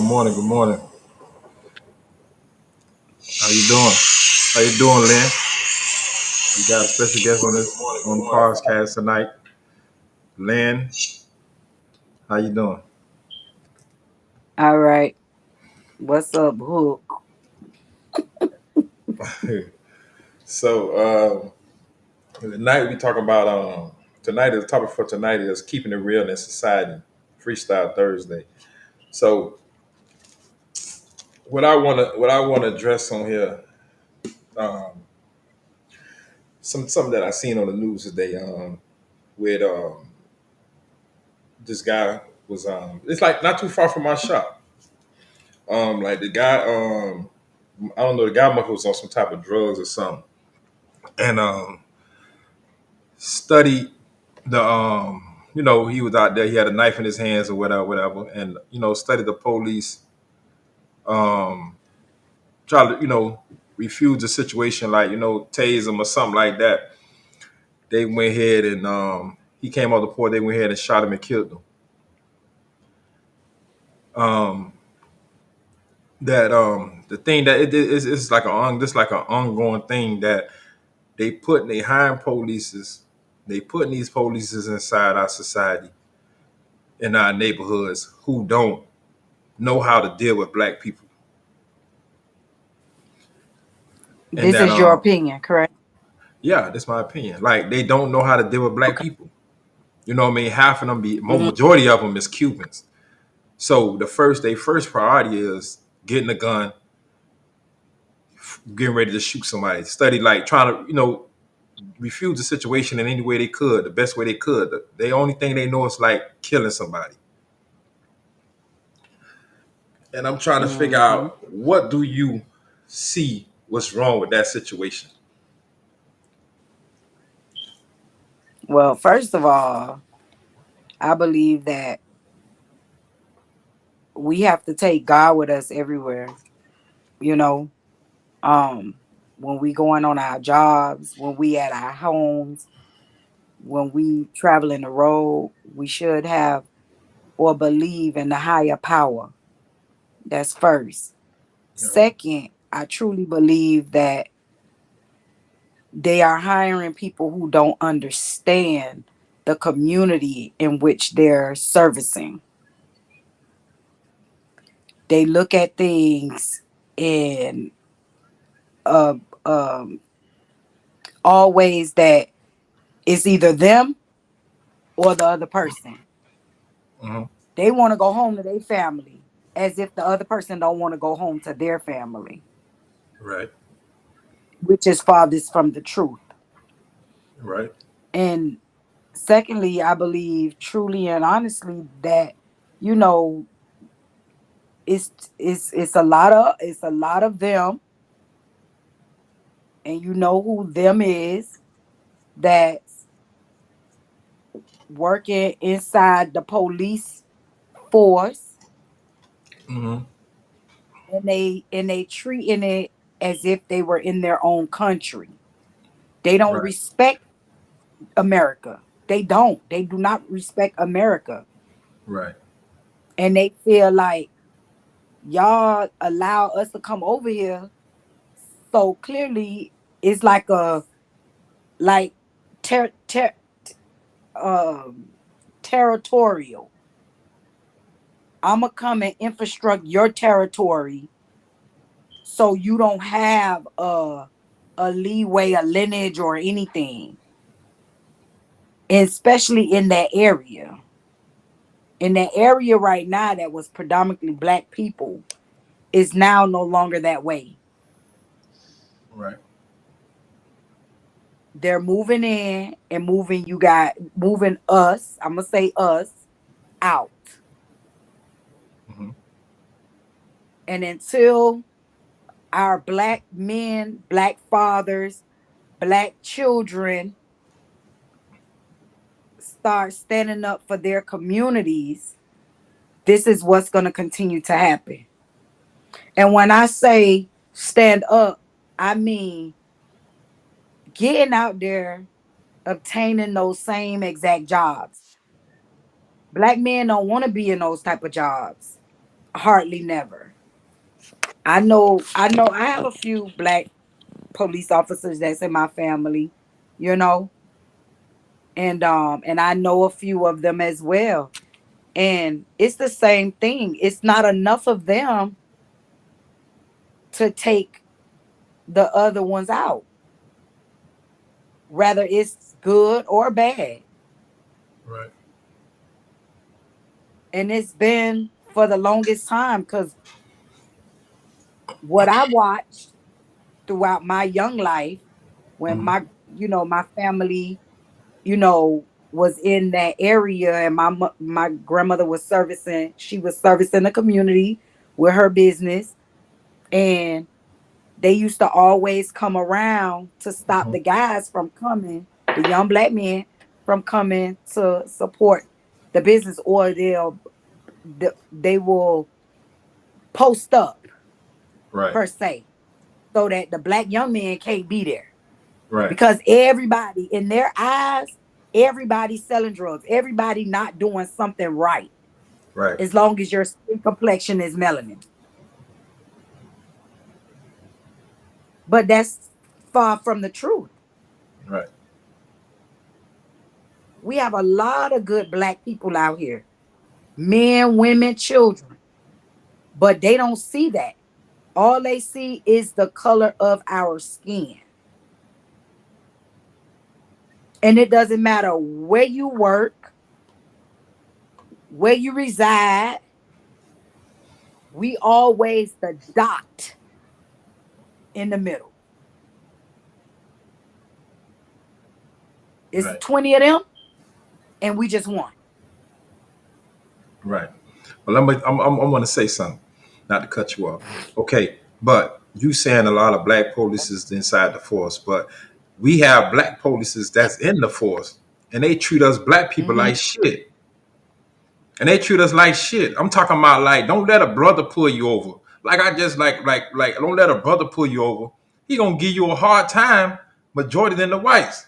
morning. Good morning. How you doing? How you doing, Lynn? We got a special guest on this on the podcast tonight. Lynn, how you doing? All right. What's up, Hook? so tonight we talking about tonight the topic for tonight is keeping it real in society. Freestyle Thursday. So what I wanna address on here, um, something that I seen on the news today, with this guy was it's like not too far from my shop. Like the guy, I don't know, the guy must was on some type of drugs or something, and studied the he was out there, he had a knife in his hands or whatever, and studied the police, um, try to refuse the situation, like tase him or something like that. They went ahead and he came out the port. They went ahead and shot him and killed him. Um, that the thing that it's like this like an ongoing thing that they hiring polices, they putting these polices inside our society, in our neighborhoods, who don't know how to deal with black people, and This that is your opinion, correct? yeah, that's my opinion. Like they don't know how to deal with black Okay. people. You know what I mean? Half of them Mhm. majority of them is Cubans. So their first priority is getting a gun, getting ready to shoot somebody. Study, like trying to refuse the situation in any way they could, the best way they could. The only thing they know is like killing somebody. And I'm trying to figure Mhm. out, what do you see what's wrong with that situation? Well, first of all, I believe that we have to take God with us everywhere. You know, um, when we going on our jobs, when we at our homes, when we traveling the road, we should have or believe in the higher power. That's first. Second, I truly believe that they are hiring people who don't understand the community in which they're servicing. They look at things in uh, um, always that it's either them or the other person. Hmm. They want to go home to their family as if the other person don't want to go home to their family, Right, which is farthest from the truth. right. And secondly, I believe truly and honestly that you know it's a lot of them, and you know who them is, that's working inside the police force, Hmm. and they treating it as if they were in their own country. They don't Right, respect America. They do not respect America, right, and they feel like y'all allow us to come over here, so clearly it's like a like ter- ter- um territorial. I'm gonna come and infrastruct your territory, so you don't have a leeway, a lineage, or anything, and especially in that area. In that area right now that was predominantly black people is now no longer that way. right. They're moving in and moving you got moving us, I'm gonna say us, out. Hmm. And until our black men, black fathers, black children start standing up for their communities, this is what's going to continue to happen. And when I say stand up, I mean getting out there, obtaining those same exact jobs. Black men don't want to be in those type of jobs. hardly never. I have a few black police officers that's in my family, you know, and I know a few of them as well. And it's the same thing. It's not enough of them to take the other ones out, whether it's good or bad. Right. And it's been for the longest time because what I watched throughout my young life, when Hmm. my family, was in that area, and my grandmother was servicing, she was servicing the community with her business, and they used to always come around to stop Hmm. the guys from coming, the young black men from coming to support the business, or they will post up Right. per se, so that the black young men can't be there, Right. because everybody in their eyes, everybody's selling drugs, everybody not doing something right, Right. as long as your skin complexion is melanin. But that's far from the truth. Right. We have a lot of good black people out here, men, women, children, but they don't see that. All they see is the color of our skin. And it doesn't matter where you work, where you reside, we always the dot in the middle. It's Right. 20 of them, and we just won. Right. Well, I want to say something, not to cut you off. Okay, but you saying a lot of black police is inside the force, but we have black police that's in the force, and they treat us black people Mm-hmm. like shit. And they treat us like shit. I'm talking about like, don't let a brother pull you over. Like I just like, don't let a brother pull you over. He gonna give you a hard time, majority than the whites.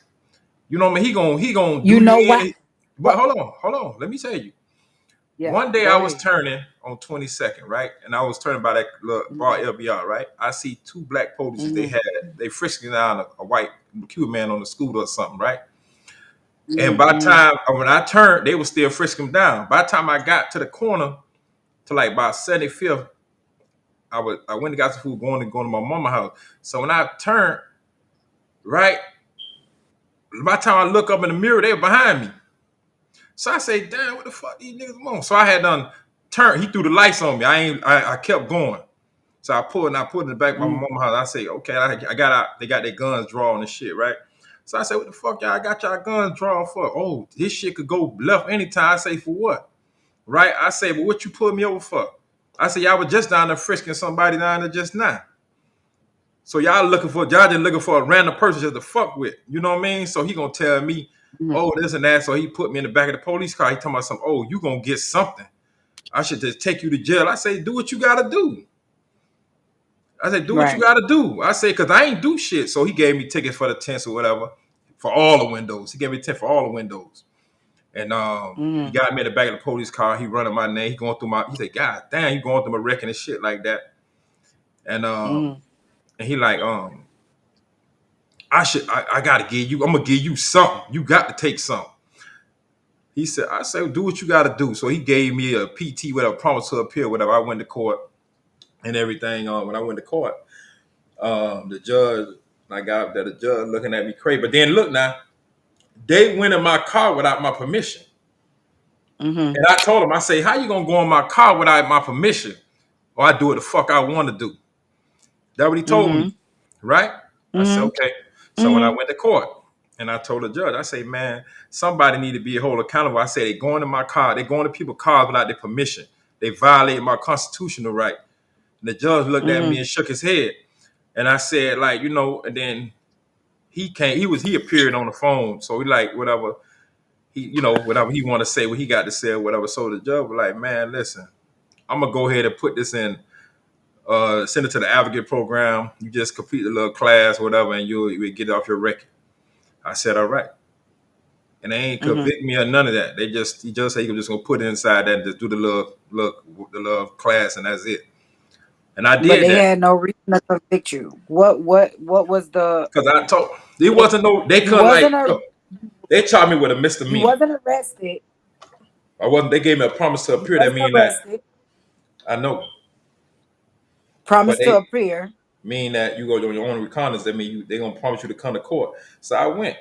You know what I mean? He gonna You do know you what? in. But What? hold on. Let me tell you. Yeah, One day I go was ahead. turning on 22nd, right? And I was turning by that little bar Mm-hmm. LBR, right? I see two black polices Mm-hmm. they frisking down a white Cuban man on the scooter or something, right? And by the Mm-hmm. time when I turned, they were still frisking him down. By the time I got to the corner to like about 75th, I went and got some food going to my mama's house. So when I turned, right, by the time I look up in the mirror, they were behind me. So I say, damn, what the fuck these niggas want? So I had done turned. He threw the lights on me. I kept going. So I pulled in the back of my Mm-hmm. mama's house. I say, okay, I got out. They got their guns drawn and shit, right? So I said, what the fuck y'all got y'all guns drawn for? Oh, this shit could go left anytime. I say, for what? Right? I say, but what you pulled me over for? I said, y'all was just down there frisking somebody down there just now. So y'all just looking for a random person just to fuck with. You know what I mean? So he gonna tell me, Mm-hmm. oh, this and that. So he put me in the back of the police car. He talking about something, oh, you gonna get something. I should just take you to jail. I say, do what you gotta do. I said, do what you Right. gotta do. I said, cause I ain't do shit. So he gave me tickets for the tents or whatever, for all the windows. He gave me a tent for all the windows. And he Mm-hmm. got me in the back of the police car. He running my name. He going through he said, God damn, he going through my record and shit like that. And Mm-hmm. he like, I gotta give you, I'm gonna give you something. You got to take something. I said, do what you gotta do. So he gave me a PT with a promise to appear, whatever. I went to court and everything. When I went to court, the judge, I got that the judge looking at me crazy. But then look now, they went in my car without my permission. Mm-hmm. And I told him, I say, how you gonna go in my car without my permission? Or I do what the fuck I want to do. That what he told Mm-hmm. me, right? I said, Mm-hmm. okay. So when I Mm-hmm. went to court and I told the judge, I say, man, somebody need to be held accountable. I say, they going in my car, they going to people's cars without their permission. They violated my constitutional right. And the judge looked at me Mm-hmm. and shook his head. And I said, like, and then he appeared on the phone. So he like, whatever, whatever he want to say, what he got to say or whatever. So the judge was like, man, listen, I'm gonna go ahead and put this in, send it to the advocate program. You just complete the little class, whatever, and you'll get it off your record. I said, all right. and they ain't Mm-hmm. convict me or none of that. He just said he was just gonna put it inside that and just do the little look the little class and that's it. And I But did they that had no reason to convict you. What was the? because I told it They, wasn't no they you couldn't like wasn't a they charged me with a you misdemeanor. wasn't arrested. I wasn't. They gave me a promise to You appear. That wasn't mean that arrested. I know, but Promise to they appear. mean that you go on your own reconnaissance. That mean they gonna promise you to come to court. So I went.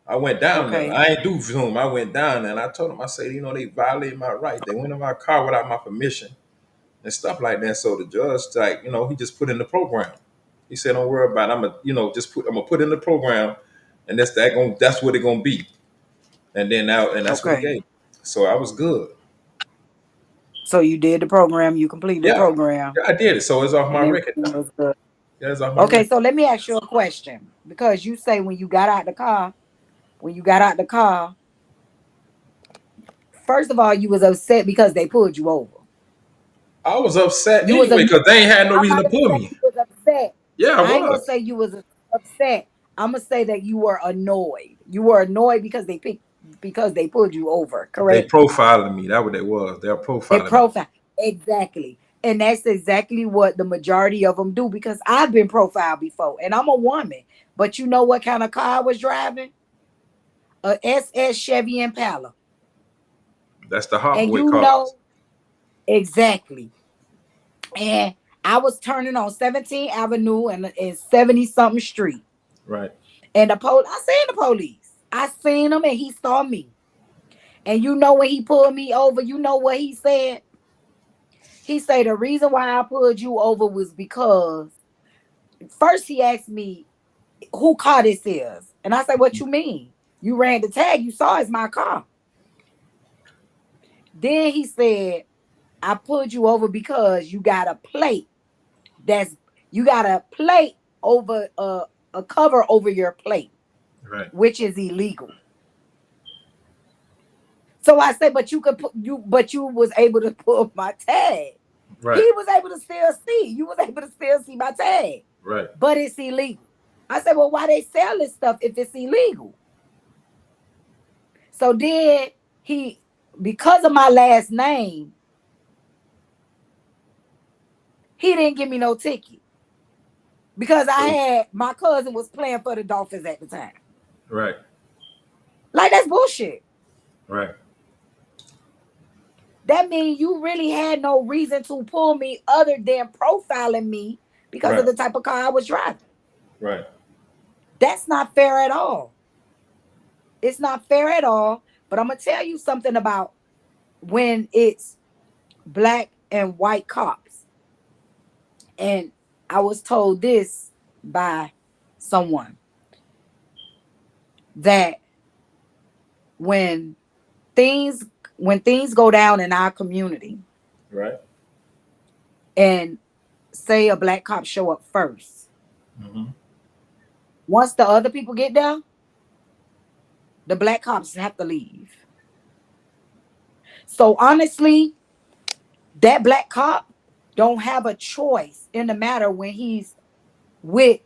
I went down there. Okay. I ain't do Zoom. I went down there and I told them, I said, they violated my right. They went in my car without my permission and stuff like that. So the judge, like, he just put in the program. He said, don't worry about it. I'm gonna put in the program and that's what it gonna be. And then now and that's what he Okay. gave. So I was good. So you did the program. You completed the Yeah. program, Yeah, I did it. So it's off my and record everything now. was good. Yeah, it's off my Okay. record. So let me ask you a question because you say when you got out the car, first of all, you was upset because they pulled you over. I was upset You was anyway a. because they ain't had no I'm reason not to gonna pull say me. you was upset. Yeah, I I ain't gonna was. say you was upset. I'm gonna say that you were annoyed. You were annoyed because they pulled you over. They Correct? profiling me. That what they was. They're They profiling me. profile exactly, and that's exactly what the majority of them do. Because I've been profiled before, and I'm a woman. But you know what kind of car I was driving? A SS Chevy Impala, That's the hot and boy you cars. know exactly. And I was turning on 17th Avenue and 70 something street. Right. And I seen the police. I seen him and he saw me. And you know when he pulled me over, you know what he said? He said the reason why I pulled you over was because first he asked me who car this is. And I said, what you mean? You ran the tag, you saw it's my car. Then he said, I pulled you over because you got a plate that's you got a plate over a cover over your plate, Right. which is illegal. So I said, but you could put but you was able to pull my tag. He Right. was able to still see. You was able to still see my tag, Right. but it's illegal. I said, well, why they sell this stuff if it's illegal? So then he, because of my last name, he didn't give me no ticket because I had my cousin was playing for the Dolphins at the time. Right. Like that's bullshit. Right. That means you really had no reason to pull me other than profiling me because of Right. the type of car I was driving. Right. That's not fair at all. It's not fair at all. But I'm gonna tell you something about when it's black and white cops. And I was told this by someone that when things when things go down in our community Right. and say a black cop show up first, Mm-hmm. once the other people get there, the black cops have to leave. So honestly, that black cop don't have a choice in the matter when he's with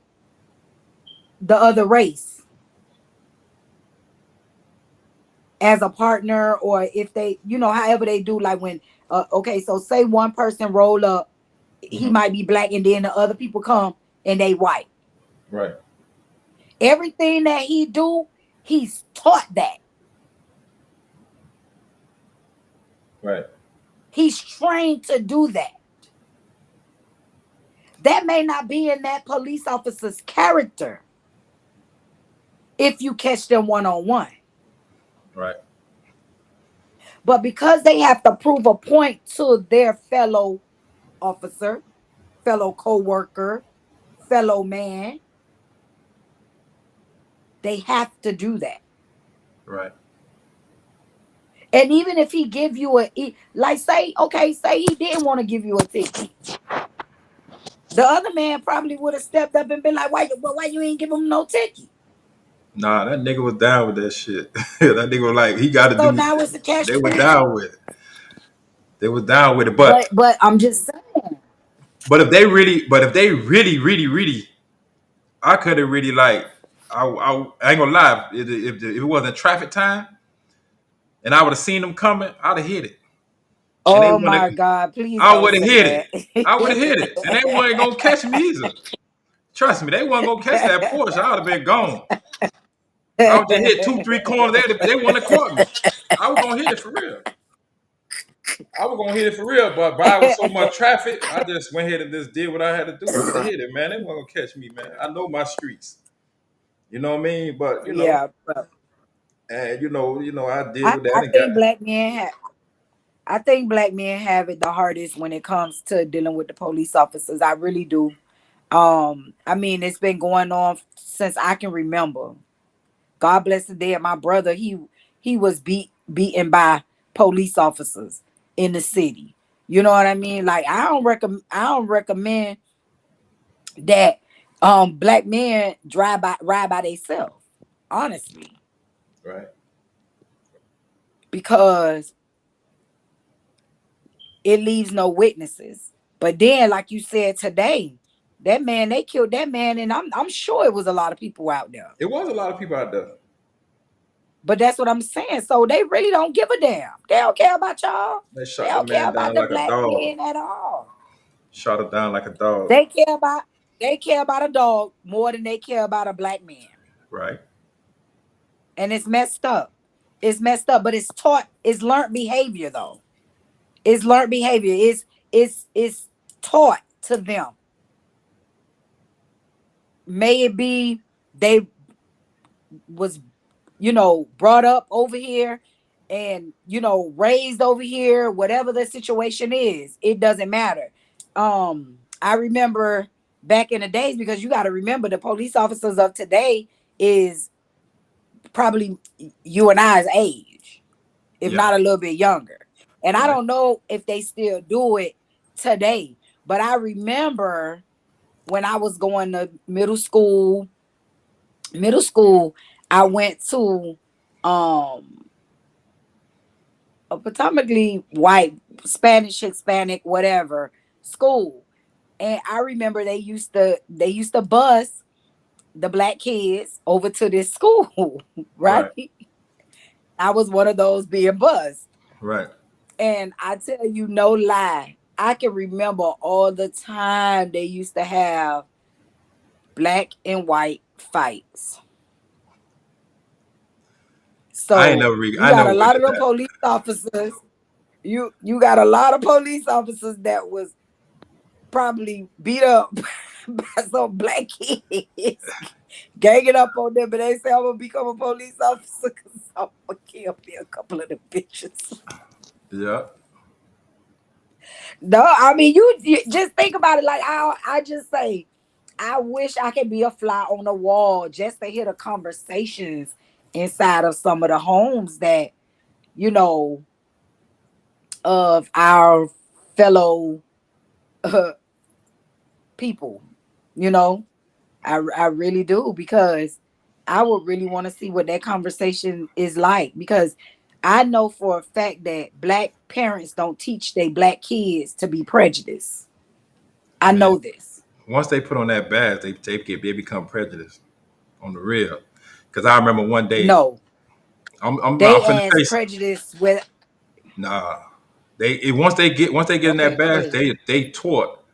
the other race as a partner, or if they, however they do, like when okay, so say one person roll up, he Mm-hmm. might be black, and then the other people come and they white. Right. Everything that he do, he's taught that. Right. He's trained to do that. That may not be in that police officer's character if you catch them one on one. Right. But because they have to prove a point to their fellow officer, fellow co-worker, fellow man, they have to do that. Right. And even if he give you like say, okay, say he didn't want to give you a ticket. The other man probably would have stepped up and been like, why you ain't give him no ticket? Nah, that nigga was down with that shit. That nigga was like, he got to So do. now it's a catch They were 22. down with it. They were down with it. But I'm just saying. But if they really, really, I could have really like. I ain't gonna lie. If it wasn't traffic time and I would have seen them coming, I'd have hit it. And they Oh want my to, God, please I don't would have say hit it. I would have that. hit it, and they weren't gonna catch me either. Trust me, they weren't gonna catch that Porsche. I'd have been gone. I would just hit two, three corners. They wouldn't have caught me. I was gonna hit it for real. I was gonna hit it for real, but by with so much traffic, I just went ahead and just did what I had to do. I would have hit it, man. They weren't gonna catch me, man. I know my streets. You know what I mean? But Yeah, but and I did I, with that I and got think black men have I think black men have it the hardest when it comes to dealing with the police officers. I really do. I mean, it's been going on since I can remember. God bless the dead. My brother, he was beaten by police officers in the city. You know what I mean? Like I don't recommend that black men ride by themselves. Honestly, right. because it leaves no witnesses. But then, like you said today, that man, they killed that man, and I'm sure it was a lot of people out there. It was a lot of people out there. But that's what I'm saying. So they really don't give a damn. They don't care about y'all. They They shot the don't care man about down the like a black dog. men at all. Shot it down like a dog. They care about they care about a dog more than they care about a black man. Right. And it's messed up. It's messed up, but it's taught, it's learned behavior though. It's learned behavior. It's taught to them. May it be they was brought up over here and raised over here, whatever the situation is, it doesn't matter. I remember back in the days, because you got to remember the police officers of today is probably you and I's age, if Yeah. not a little bit younger. And I Right. don't know if they still do it today, but I remember when I was going to middle school, I went to um a predominantly white, Spanish, Hispanic, whatever school. And I remember they used to bus the black kids over to this school, right? Right. I was one of those being bused. Right. And I tell you no lie, I can remember all the time they used to have black and white fights. So you I got never a lot of witnessed the that. police officers. You got a lot of police officers that was probably beat up by some black kids, ganging up on them, but they say I'm gonna become a police officer because I'm gonna kill me a couple of the bitches. Yeah. No, I mean you just think about it. Like I just say, I wish I could be a fly on the wall just to hear the conversations inside of some of the homes that you know of our fellow uh, people. You know, I really do, because I would really want to see what that conversation is like, because I know for a fact that black parents don't teach their black kids to be prejudiced. I Man. know this. Once they put on that badge, they become prejudiced on the real. Because I remember one day, No, I'm they finna as face. prejudiced with. Nah, once they get in that Okay, go badge, ahead. they taught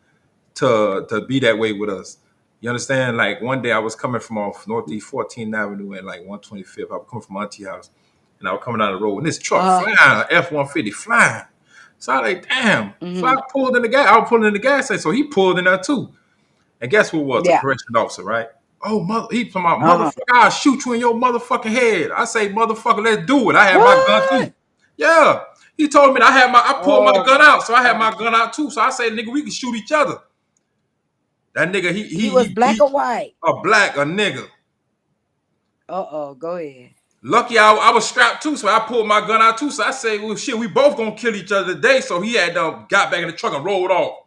to be that way with us. You understand? Like one day I was coming from off Northeast 14th Avenue and like 125th. I was coming from Auntie House, and I was coming down the road, and this truck Uh, flying, F-150 flying. So I like, damn. So I hmm pulled in the gas. I was pulling in the gas station, so he pulled in there too. And guess who it was? A yeah. correction officer, right? Oh, he from my Uh-huh. motherfucker, I'll shoot you in your motherfucking head. I say, motherfucker, let's do it. I had my gun too. What? Yeah. He told me I pulled my Oh gun my out, so I had God. my gun out too. So I said, nigga, we can shoot each other. That nigga, He was black or white? a nigga. Uh-oh, go ahead. Lucky I was strapped too, so I pulled my gun out too. So I said, well, shit, we both gonna kill each other today. So he had got back in the truck and rolled off.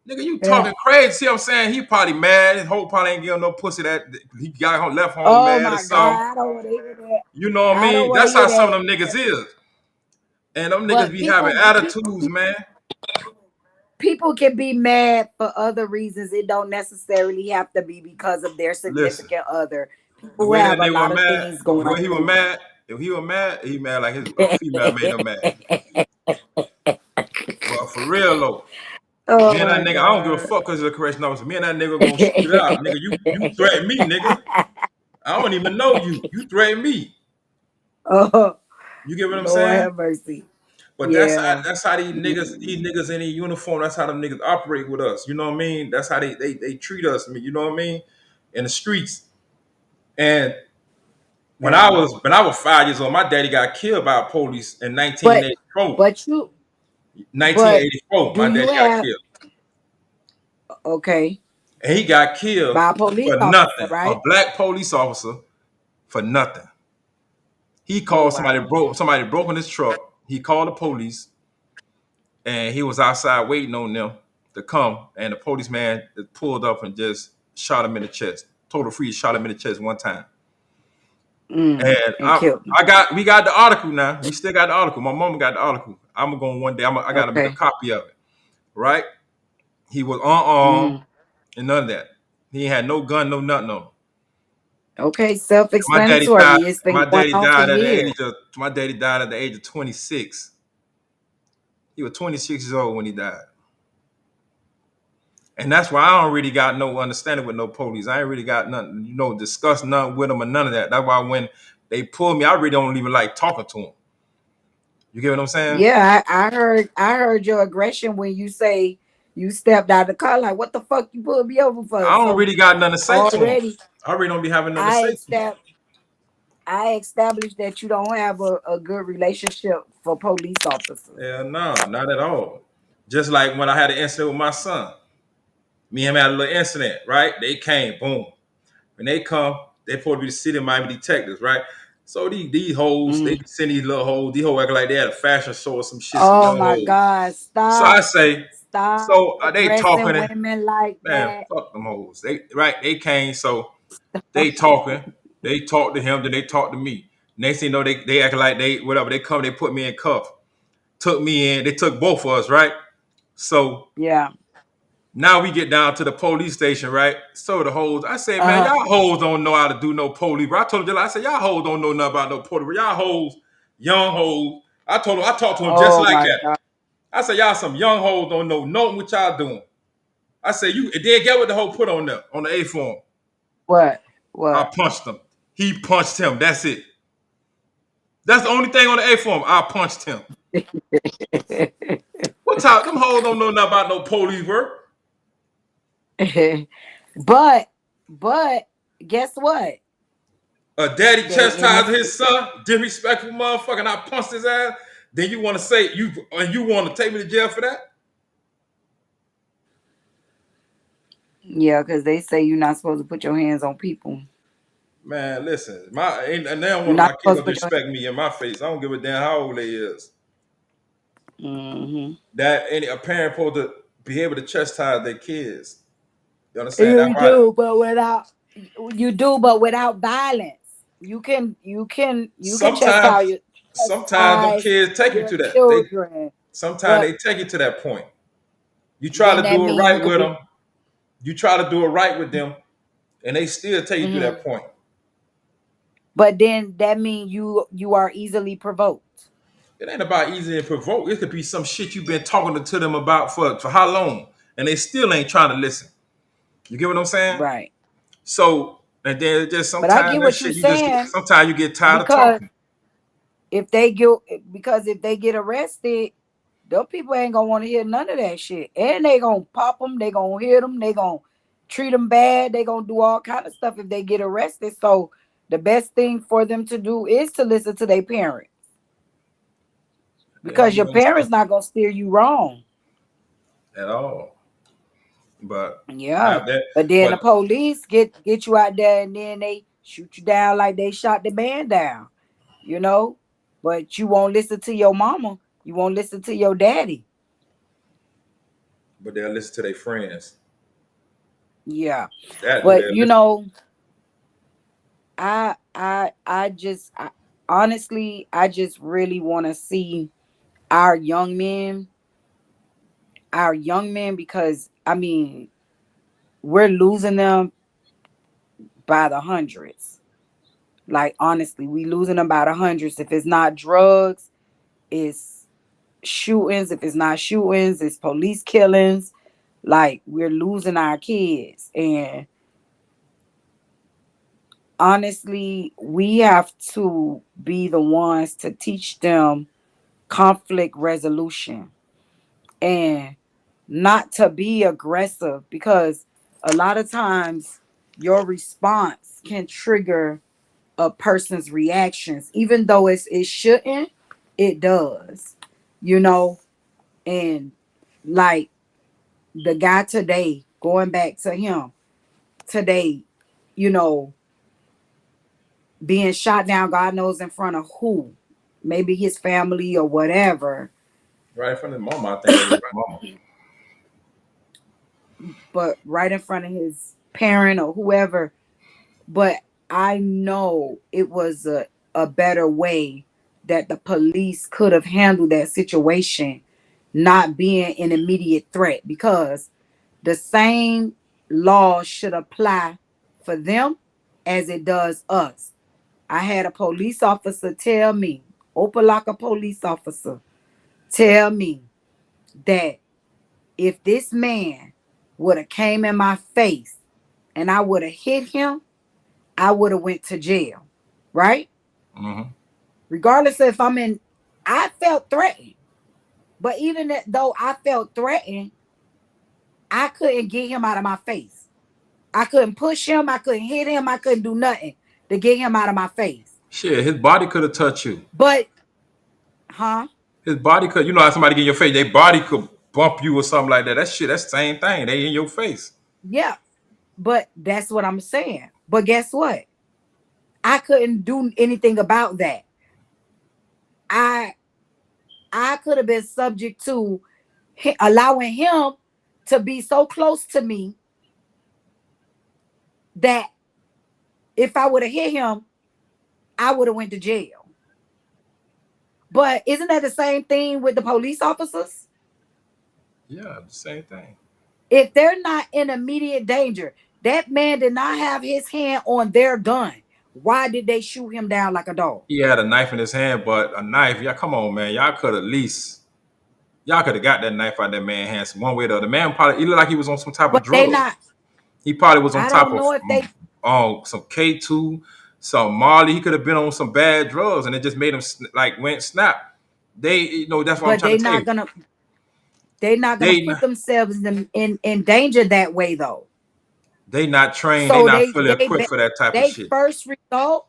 Nigga, you Yeah. talking crazy. See what I'm saying? He probably mad. His whole probably ain't getting no pussy that he got home, left home Oh mad or my something. God, I don't want to hear that. You know what I I don't mean? want to That's hear how some that. of them niggas is. And them niggas But be having people, attitudes, man. people can be mad for other reasons. It don't necessarily have to be because of their Listen, significant other. the People way that have a nigga lot was of mad, things the going way he was on. mad, if he mad like his a female made him mad. But for real though, me Oh and that my nigga, I don't give a god. fuck because he's a correction officer. Me and that nigga gonna shoot it out, nigga. You threaten me, nigga. I don't even know you. You threaten me. Oh, You get what I'm Lord saying? have mercy. But Yeah. that's how these niggas in the uniform, that's how them niggas operate with us. You know what I mean? That's how they treat us. You know what I mean? In the streets. And Yeah. when I was 5 years old, my daddy got killed by police in But 1984. but you but 1984, do my you daddy got have killed. okay And he got killed by a police for officer, nothing. A right? black police officer for nothing. He Oh called wow. somebody broke in his truck. He called the police and he was outside waiting on them to come. And the policeman pulled up and just shot him in the chest. Total freeze, shot him in the chest one time. And And killed him. we got the article now. We still got the article. My mom got the article. I'm going one day. I got to make a Okay. copy of it. Right? He was unarmed Mm. and none of that. He had no gun, no nothing on him. Okay, My daddy died. self-explanatory. It's been going on for years. My daddy died at the age of 26. He was 26 years old when he died. And that's why I don't really got no understanding with no police. I ain't really got nothing, discuss nothing with them or none of that. That's why when they pull me, I really don't even like talking to them. You get what I'm saying? Yeah, I heard your aggression when you say you stepped out of the car. Like, what the fuck you pulled me over for? I don't So really got nothing to say to them. already I really don't be having nothing to I say to them. estab- I established that you don't have a good relationship for police officers. Yeah, no, not at all. Just like when I had an incident with my son. Me and him had a little incident, right? They came, boom. When they come, they supposed to be the city of Miami detectives, right? So these hoes, they Mm. be sending these little hoes, these hoes acting like they had a fashion show or some shit, some Oh young my hoes. God! So I Stop! say, Stop so they addressing talking, and women like man, that. fuck them hoes. They came, so they talking, they talk to him, then they talk to me. Next thing you know, they acting like they whatever. They come, they put me in cuff, took me in, they took both of us, right? So Yeah. now we get down to the police station, right? So the hoes, I said, man, Uh huh. y'all hoes don't know how to do no police. Bro. I told them, I said, y'all hoes don't know nothing about no police. Bro. Y'all hoes, young hoes. I talked to them just Oh like my that. God! I said, y'all some young hoes don't know nothing what y'all doing. I said, you, and then get what the hoe put on there, on the A form. What? I What? punched him. He punched him. That's it. That's the only thing on the A form. I punched him. What time? Them hoes don't know nothing about no police work. but but guess what? A daddy They in the chastising his son, disrespectful motherfucker, and I punched his ass. Then you want to say you want to take me to jail for that? yeah, because they say you're not supposed to put your hands on people. Man, listen, and they don't You're want not my kids supposed to to put your disrespect me in my face. I don't give a damn how old they is. hmm That any a parent supposed to be able to chastise their kids. You understand? That's You why do, but without you do, but without violence. You can sometimes sometimes them chastise kids take you your to that. They children, sometimes but they take you to that point. You try then to that do it means you right could with be. them. You try to do it right with them, and they still take you to hmm that point. But then that means you are easily provoked. It ain't about easy and provoke. It could be some shit you've been talking to them about for how long, and they still ain't trying to listen. You get what I'm saying? Right. So, and then just But I sometimes get that what you're shit you just get. saying Sometimes you get tired of because talking. if they get arrested, them people ain't gonna want to hear none of that shit, and they gonna pop them, they gonna hit them, they gonna treat them bad, they gonna do all kind of stuff if they get arrested. So the best thing for them to do is to listen to their parents They don't because be your listening parents not gonna steer you wrong. at all. But Yeah, have that. but then the But police get you out there and then they shoot you down like they shot the man down. You know, but you won't listen to your mama. You won't listen to your daddy. they'll listen to their friends. Yeah, That do but they'll listen. I honestly, I just really want to see our young men our young men, because I mean, we're losing them by the hundreds. Like honestly, we losing them by the hundreds. If it's not drugs, it's shootings. If it's not shootings, it's police killings. Like we're losing our kids. And honestly, we have to be the ones to teach them conflict resolution and not to be aggressive, because a lot of times your response can trigger a person's reactions, even though it shouldn't. It does, you know. And like the guy today, going back to him today, you know, being shot down, God knows in front of who, maybe his family or whatever, Right in front of his mama, I think it was his mama. but right in front of his parent or whoever. But I know it was a better way that the police could have handled that situation, not being an immediate threat, because the same law should apply for them as it does us. I had a police officer tell me, Opalaka police officer, tell me that if this man would have came in my face and I would have hit him, I would have went to jail, right? Hmm. Regardless of if I'm in, I felt threatened. But even though I felt threatened, I couldn't get him out of my face. I couldn't push him. I couldn't hit him. I couldn't do nothing to get him out of my face. Shit, his body could have touched you. But, huh? His body could, you know, how somebody get in your face, their body could bump you or something like that. That shit, that's the same thing. They in your face. Yeah. But that's what I'm saying. But guess what? I couldn't do anything about that. I I could have been subject to allowing him to be so close to me that if I would have hit him, I would have went to jail. But isn't that the same thing with the police officers? Yeah, the same thing. If they're not in immediate danger, that man did not have his hand on their gun. Why did they shoot him down like a dog? He had a knife in his hand, but a knife, yeah, come on, man. Y'all could at least, y'all could have got that knife out of that man's hands one way or the other. The man probably, he looked like he was on some type of But they drug. not. He probably was on I top don't of know if they. some K2, some Molly. He could have been on some bad drugs, and it just made him like went snap. They, you know, that's what I'm But trying they to tell not you. gonna. They're not gonna They put themselves in danger that way though. they not trained. They So not fully equipped for that type of they shit. first result.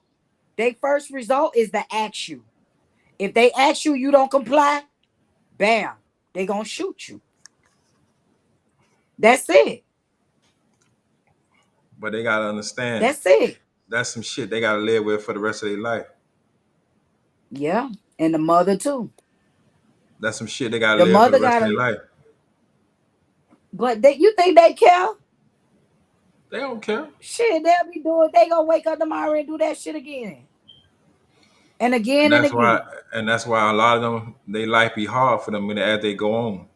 They first result is to ask you. If they ask you, you don't comply. Bam, they gonna shoot you. That's it. But they gotta understand That's it. that's some shit they gotta live with for the rest of their life. Yeah, and the mother too. That's some shit they gotta The live for the mother rest of their gotta. life. But they, you think they care? They don't care. Shit, they'll be doing. They gonna wake up tomorrow and do that shit again and And again and that's why again. and that's why a lot of them their life be hard for them when as they go on.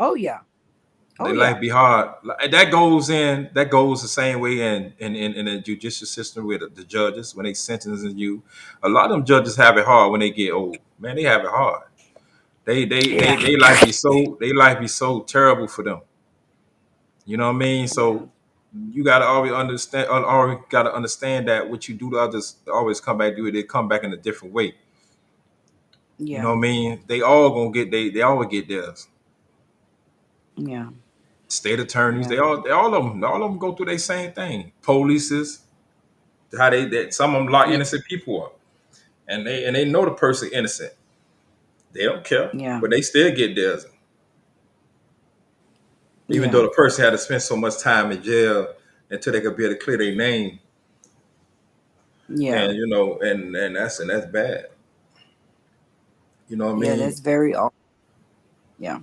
Oh yeah. Oh Their yeah. life be hard. That goes the same way in the judicial system with the judges when they sentencing you. A lot of them judges have it hard when they get old. Man, they have it hard. Yeah. They life be so terrible for them. You know what I mean? Yeah. So you gotta always gotta understand that what you do to others always come back to you. They come back in a different way. You know Yeah. what I mean? They all gonna get they always get theirs. Yeah. State attorneys, Yeah. they all of them go through the same thing. Polices, how they some of them lock Yeah. innocent people up, and they know the person innocent. They don't care, Yeah. but they still get theirs, even Yeah. though the person had to spend so much time in jail until they could be able to clear their name. Yeah. And you know, and that's bad. You know what I Yeah. mean? That's very. Yeah.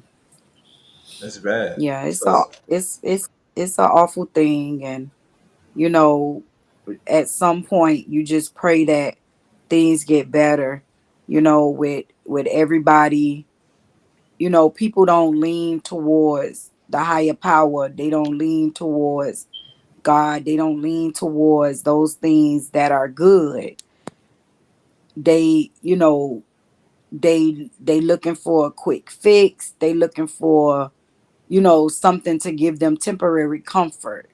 That's bad. Yeah. It's So all. It's an awful thing, and you know, at some point, you just pray that things get better. You know, with everybody. People don't lean towards the higher power. They don't lean towards God. They don't lean towards those things that are good. They, they looking for a quick fix. They looking for, something to give them temporary comfort,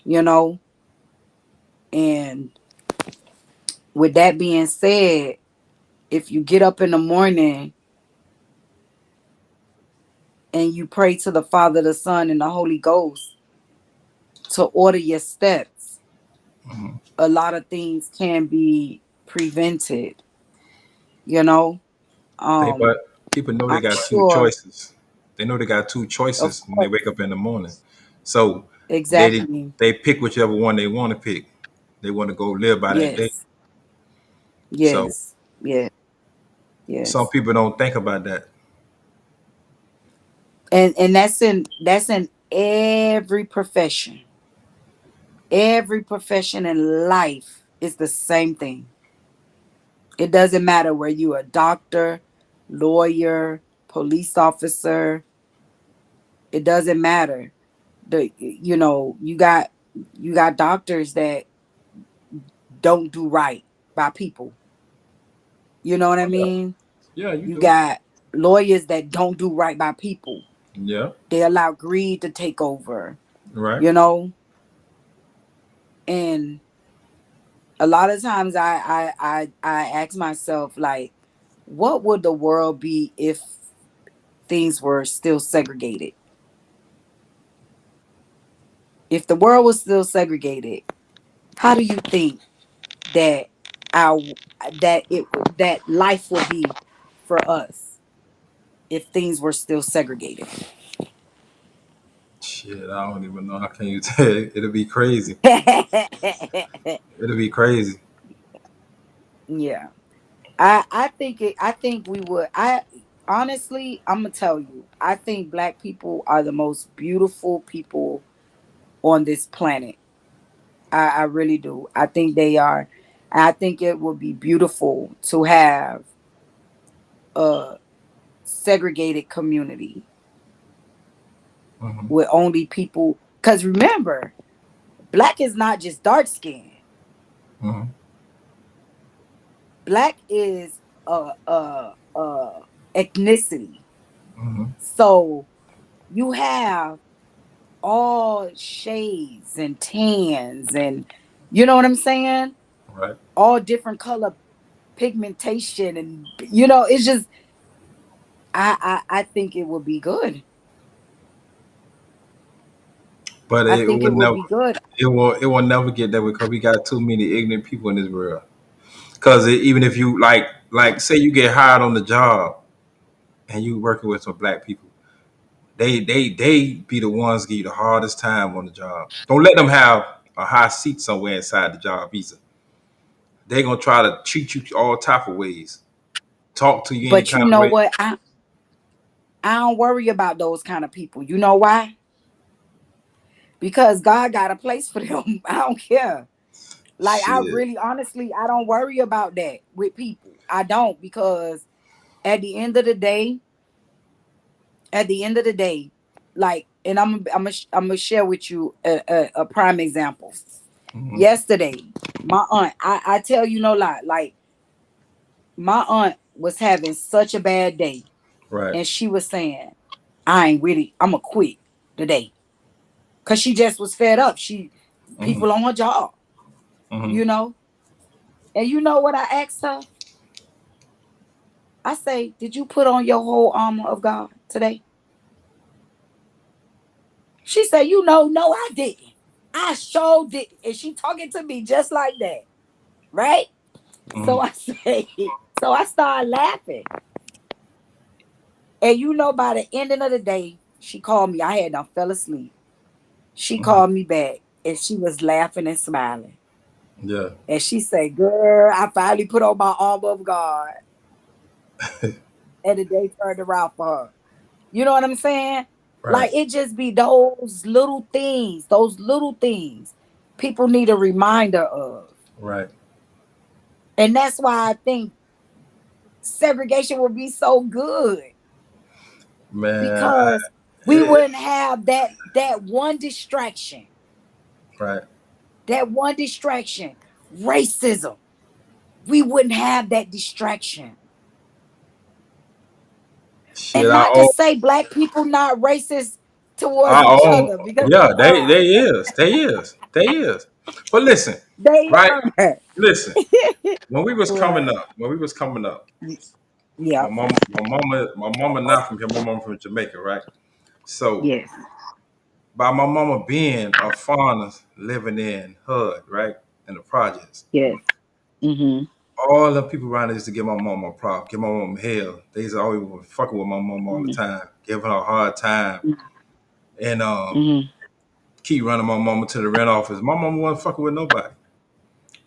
you know? And with that being said, if you get up in the morning and you pray to the Father, the Son, and the Holy Ghost to order your steps, Mhm. a lot of things can be prevented, you know? They Um, but people know they I'm got two sure, choices. They know they got two of choices when they course, wake up in the morning. So they exactly. they pick whichever one they want to pick. They want to go live by that day. Yes, So yes, yes, some yes. people don't think about that. And that's in every profession. Every profession in life is the same thing. It doesn't matter where you a doctor, lawyer, police officer. It doesn't matter. You got doctors that don't do right by people. You know what I Oh, yeah. mean? Yeah, you You do. got lawyers that don't do right by people. Yeah, They allow greed to take over, right. you know? And a lot of times I ask myself, like, what would the world be if things were still segregated? If the world was still segregated, how do you think that our that life would be for us if things were still segregated? Shit, I don't even know. How can you tell? It'll be crazy. It'll be crazy. Yeah. I think we would. I honestly, I'm gonna tell you, I think black people are the most beautiful people on this planet. I really do. I think they are. I think it would be beautiful to have a segregated community Hmm. with only people. Because remember, black is not just dark skin. Hmm. Black is a ethnicity. Hmm. So you have all shades and tans, and you know what I'm saying? Right. All different color pigmentation, and it's just I think it would be good. But I it think will it would never. be good. It will never get that way because we got too many ignorant people in this world. Because even if you like say you get hired on the job and you working with some black people, they be the ones give you the hardest time on the job. Don't let them have a high seat somewhere inside the job either. They gonna try to treat you all type of ways, talk to you any But you kind of know way. what? I don't worry about those kind of people. You know why? Because God got a place for them. I don't care. Like, I Shit. really honestly, I don't worry about that with people. I don't, because at the end of the day, at the end of the day, like, and I'm gonna share with you a prime example. Hmm. Yesterday, my aunt, I tell you no lie, like, my aunt was having such a bad day, Right. and she was saying, I ain't really, I'ma quit today. Cause she just was fed up. She Hmm. People on her job, Hmm. you know. And you know what I asked her? I say, did you put on your whole armor of God today? She said, no, I didn't. I sure did. And she talking to me just like that, right? Hmm. So I say, so I started laughing. And by the ending of the day, she called me. I had done fell asleep. She Hmm. called me back and she was laughing and smiling. Yeah. And she said, girl, I finally put on my armor of God. And the day turned around for her. You know what I'm saying? Right. Like, it just be those little things, people need a reminder of. Right. And that's why I think segregation would be so good. Man, because we wouldn't have that one distraction. right. That one distraction, racism. We wouldn't have that distraction. Shit, And not to say black people not racist towards our each own, other, because yeah, they are. they is. But listen, They right? are. Listen, What? when we was coming up, Yep. my mama not from here. My mama from Jamaica, right? So Yes. by my mama being a foreigner living in HUD, right, in the projects, Yes. Mm-hmm. all the people around there used to give my mama a problem, give my mama hell. They used to always fucking with my mama all the time, giving her a hard time, and Mm-hmm. keep running my mama to the rent office. My mama wasn't fucking with nobody.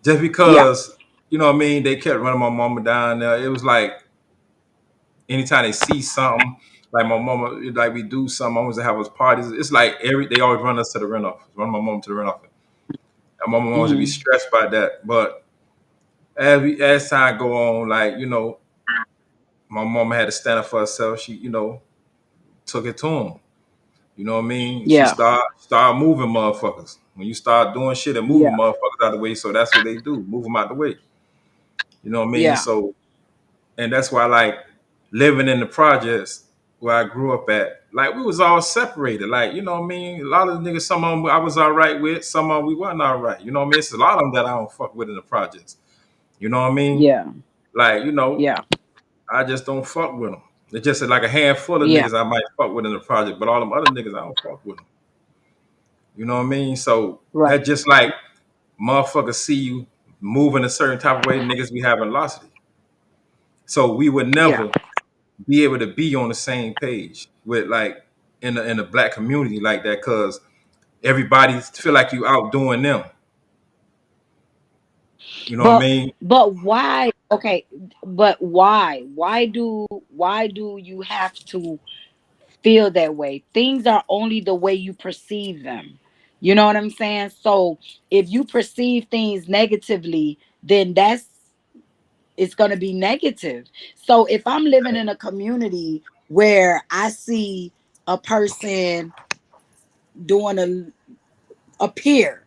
Just Yeah. because, you know what I mean, they kept running my mama down there. It was like anytime they see something, like my mama, like we do something, always have us parties. It's like they always run us to the rent office, run my mama to the rent office. And my mama always be Mm-hmm. stressed by that. But as time go on, like, my mama had to stand up for herself. She, took it to him. You know what I mean? She Yeah. start moving motherfuckers. When you start doing shit and moving Yeah. motherfuckers out the way, so that's what they do, move them out the way. You know what I mean? Yeah. So, and that's why, like, living in the projects where I grew up at, like, we was all separated. Like, you know what I mean? A lot of the niggas, some of them I was all right with, some of them we wasn't all right. You know what I mean? It's a lot of them that I don't fuck with in the projects. You know what I mean? Yeah. Like, Yeah. I just don't fuck with them. It's just like a handful of Yeah. niggas I might fuck with in the project, but all them other niggas I don't fuck with them. You know what I mean? So Right. that just like motherfuckers see you moving a certain type of way, niggas be having velocity. So we would Yeah. never be able to be on the same page with like in the black community like that, cause everybody feel like you outdoing them. You know what I But mean? why? Okay. But why? Why do you have to feel that way? Things are only the way you perceive them. You know what I'm saying? So if you perceive things negatively, then it's going to be negative. So if I'm living in a community where I see a person doing appear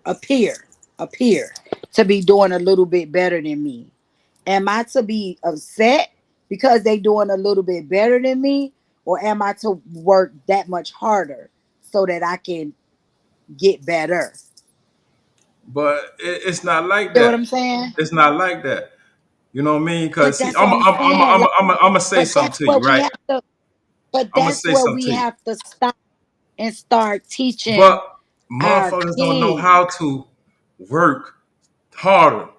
to be doing a little bit better than me, am I to be upset because they doing a little bit better than me, or am I to work that much harder so that I can get better? But it's not like You know what that. I'm saying? It's not like that. You know what I mean? But Cause see, that's what I'm saying. Like, I'm gonna say but something that's to where you, we right? have to. But I'm gonna that's say where something we to you. have to stop and start But teaching our motherfuckers don't know kids. how to work harder.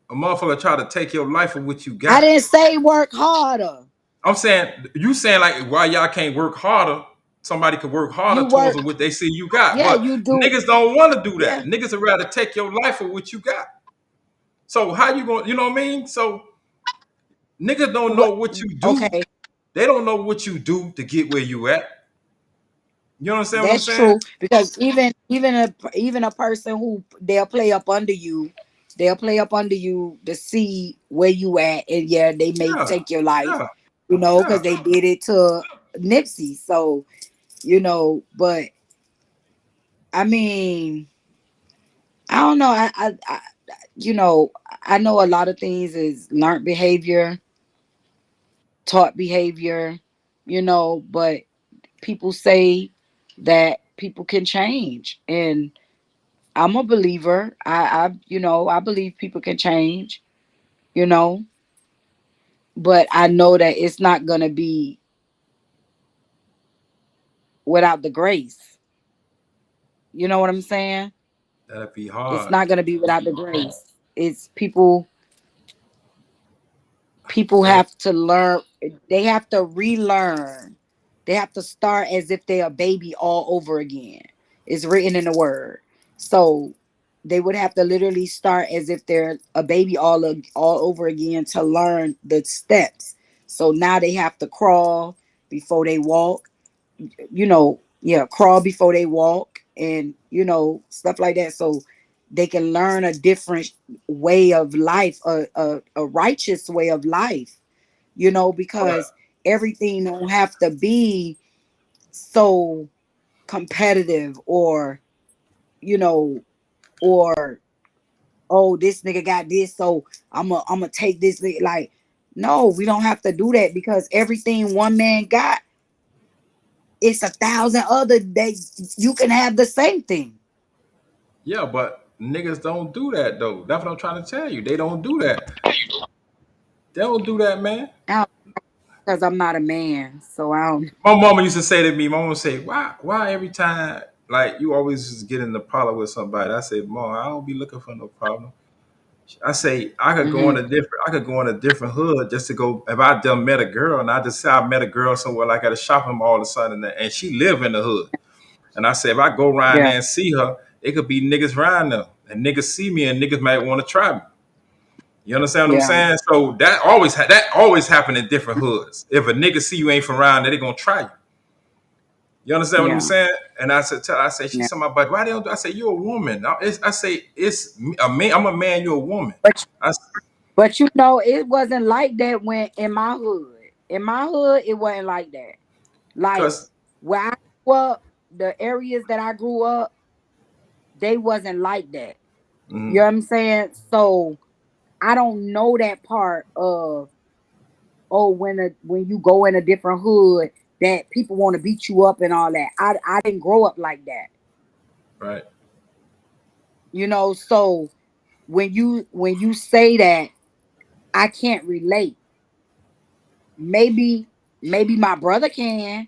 A motherfucker try to take your life for what you I got. didn't say work harder. I'm saying you saying like why y'all can't work harder. Somebody could work harder You towards work. what they see you got, Yeah, but you do. niggas don't want to do that. Yeah. Niggas would rather take your life for what you got. So how you going? You know what I mean? So niggas don't know What? what you do. Okay, They don't know what you do to get where you at. You understand what I'm that's saying? true. Because even a person who they'll play up under you to see where you at, and yeah, they may Yeah, take your life. yeah, Because yeah. they did it to Nipsey. So but I mean, I don't know. You know, I know a lot of things is learned behavior, taught behavior, but people say that people can change. And I'm a believer. I believe people can change, you know, but I know that it's not going to be without the grace. You know what I'm saying? That'd be It's hard. not going to be without the grace. It's people And have to learn. They have to relearn. They have to start as if they're a baby all over again. It's written in the word. So they would have to literally start as if they're a baby all over again to learn the steps. So now they have to crawl before they walk. Yeah, crawl before they walk, and stuff like that. So they can learn a different way of life, a righteous way of life, but because everything don't have to be so competitive, or you know, or oh, this nigga got this, so I'm gonna take this. Like, no, we don't have to do that, because everything one man got, it's a thousand other that you can have the same thing. Yeah, but niggas don't do that though. That's what I'm trying to tell you. They don't do that. They don't do that, man. Because I'm not a man, so I don't. My mama used to say to me, my mama would say, why every time like you always just get in the problem with somebody? I said, Mom, I don't be looking for no problem. I say Hmm. I could go in a different hood just to go if I done met a girl and I just say I met a girl somewhere like at a shopping mall or something and she live in the hood. And I say if I go around Yeah, there and see her, it could be niggas around there. And niggas see me and niggas might want to try me. You understand what I'm yeah, saying? So that always happen in different hoods. If a nigga see you ain't from around there, they gonna try you. You understand what I'm yeah, saying? And I said, she's yeah. somebody, but why they don't do? I say, you're a woman. I say, it's a man. I'm a man. You're a woman. But I, but you know, it wasn't like that when in my hood. In my hood, it wasn't like that. Like cause where I grew up, the areas that I grew up, they wasn't like that. You mhm, know what I'm saying? So I don't know that part of, oh, when you go in a different hood, that people want to beat you up and all that. I didn't grow up like that. right, So when you say that, I can't relate. Maybe my brother can,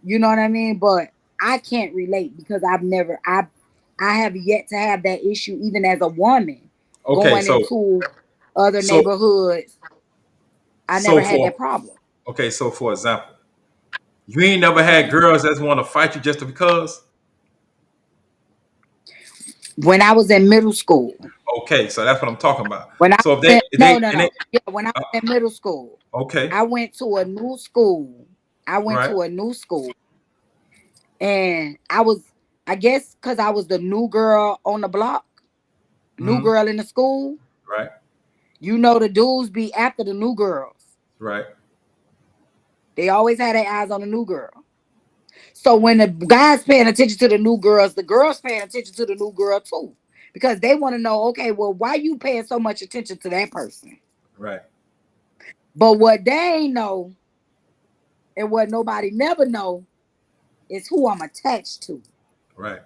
you know what I mean? But I can't relate, because I have yet to have that issue, even as a woman okay, going into other so neighborhoods. I so never had for that problem. so for example, you ain't never had girls that want to fight you just because. When I was in middle school, Okay, so that's what I'm talking about. when I So was in, no, no, and they no, yeah, when I was in middle school, okay, I went to a new school. I went right, to a new school, and I guess, because I was the new girl on the block, new mhm, girl in the school. right, The dudes be after the new girls. right, They always had their eyes on the new girl. So when the guys paying attention to the new girls, the girls paying attention to the new girl too, because they want to know, okay, well, why you paying so much attention to that person? right, But what they ain't know, and what nobody never know, is who I'm attached to. right.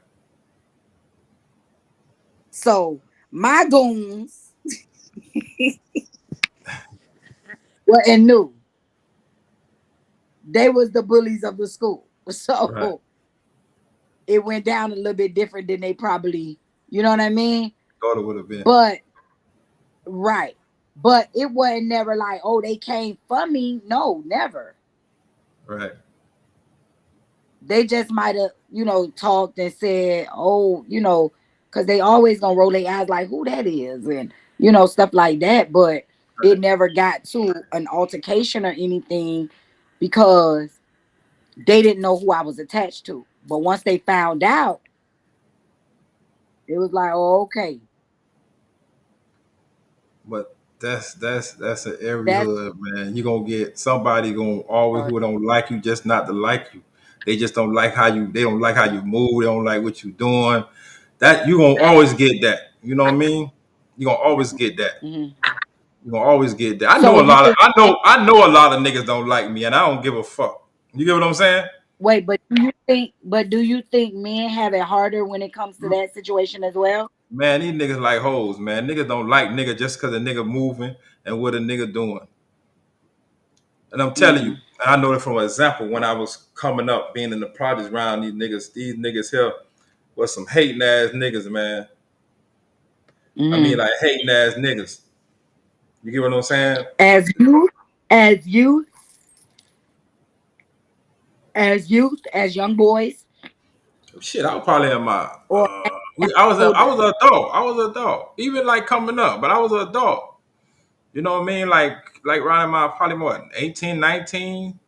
So my goons were and knew they was the bullies of the school. Right. So it went down a little bit different than they probably, you know what I mean? Thought it would have been. But right. But it wasn't never like, oh, they came for me. No, never. Right. They just might have, talked and said, oh, because they always gonna roll their eyes like who that is, and stuff like that. But it Right. never got to an altercation or anything, because they didn't know who I was attached to. But once they found out, it was like, oh, okay. But that's in every That's hood, man. You gonna get somebody gonna always who don't like you just not to like you. They just don't like how you. They don't like how you move. They don't like what you doing. That you gonna always get that. You know what I mean? You gonna always get that. mhm. You gonna always get that. So you was I know a lot of niggas don't like me, and I don't give a fuck. You get what I'm saying? wait, but do you think men have it harder when it comes to that situation as well? Man, these niggas like hoes, man. Niggas don't like nigga just cause a nigga moving and what a nigga doing. And I'm telling you, Mm, I know it from an example when I was coming up, being in the projects around these niggas here was some hating ass niggas, man. I mean mhm. like hating ass niggas. You get what I'm saying? As you as young boys, Shit, I was probably in my or I older. was an adult. I was an adult. Even like coming up, but I was an adult. You know what I mean? Like around my probably what, 18, 19,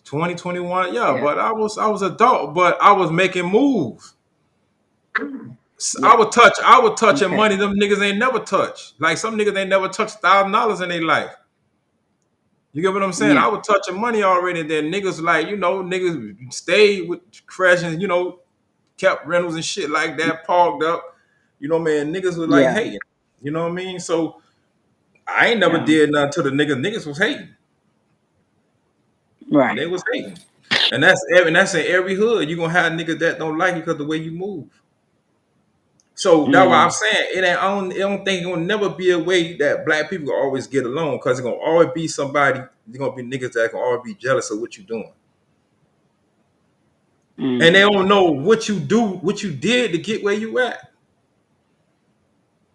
20, 21. Yeah, Yeah, but I was adult, but I was making moves. yeah. I would touch and Okay. money them niggas ain't never touched. Like some niggas ain't never touched $1,000 in their life. You get what I'm saying? Yeah. I was touching money already. Then niggas like, niggas stayed with crashing, kept rentals and shit like that parked up. Man, niggas was like Yeah. hating. You know what I mean? So I ain't never Yeah. did nothing to the niggas. Niggas was hating. Right. They was hating. And that's in every hood. You gonna have niggas that don't like you because the way you move. So that's why I'm Mm. saying I don't think it's gonna never be a way that black people will always get along because it's gonna always be somebody, there's gonna be niggas that can always be jealous of what you're doing. And they Mm. don't know what you did to get where you at.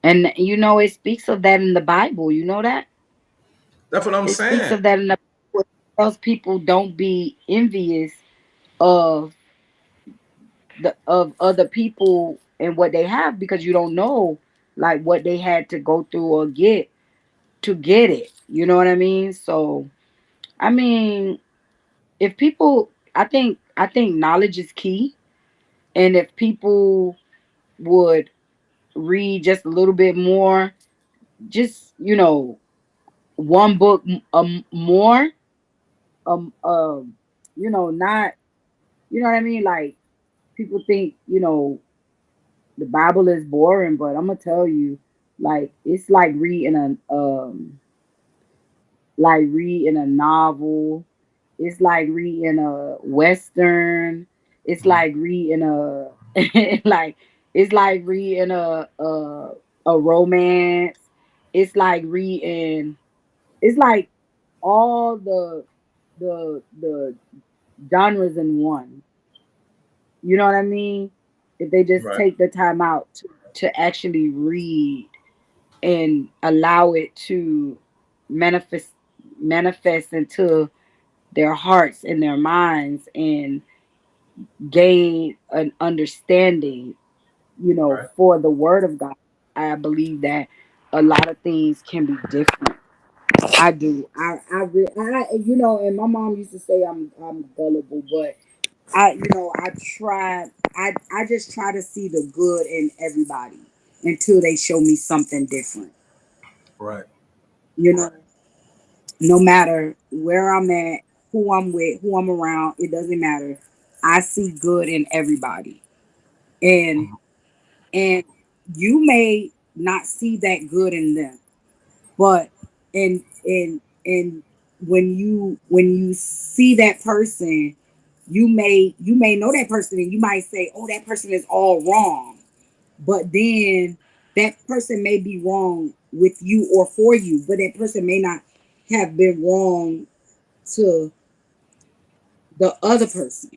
And it speaks of that in the Bible. You know that? That's what I'm It speaks saying. of that in the Bible. It tells people don't be envious of of other people and what they have because you don't know like what they had to go through or get to get it. You know what I mean? So I mean, if people I think knowledge is key, and if people would read just a little bit more, just one book more, um um not, you know what I mean, like people think the Bible is boring, but I'm gonna tell you, like it's like reading a novel. It's like reading a western. It's Mhm. like reading a like it's like reading a romance. It's like reading. It's like all the genres in one. You know what I mean? If they just Right, take the time out to actually read and allow it to manifest manifest into their hearts and their minds and gain an understanding, right, for the word of God. I believe that a lot of things can be different. I do. And my mom used to say I'm gullible, but I try. I just try to see the good in everybody until they show me something different. right. You know, no matter where I'm at, who I'm with, who I'm around, it doesn't matter. I see good in everybody. And Mhm. and you may not see that good in them, but and when you see that person, you may know that person and you might say, oh, that person is all wrong. But then that person may be wrong with you or for you, but that person may not have been wrong to the other person.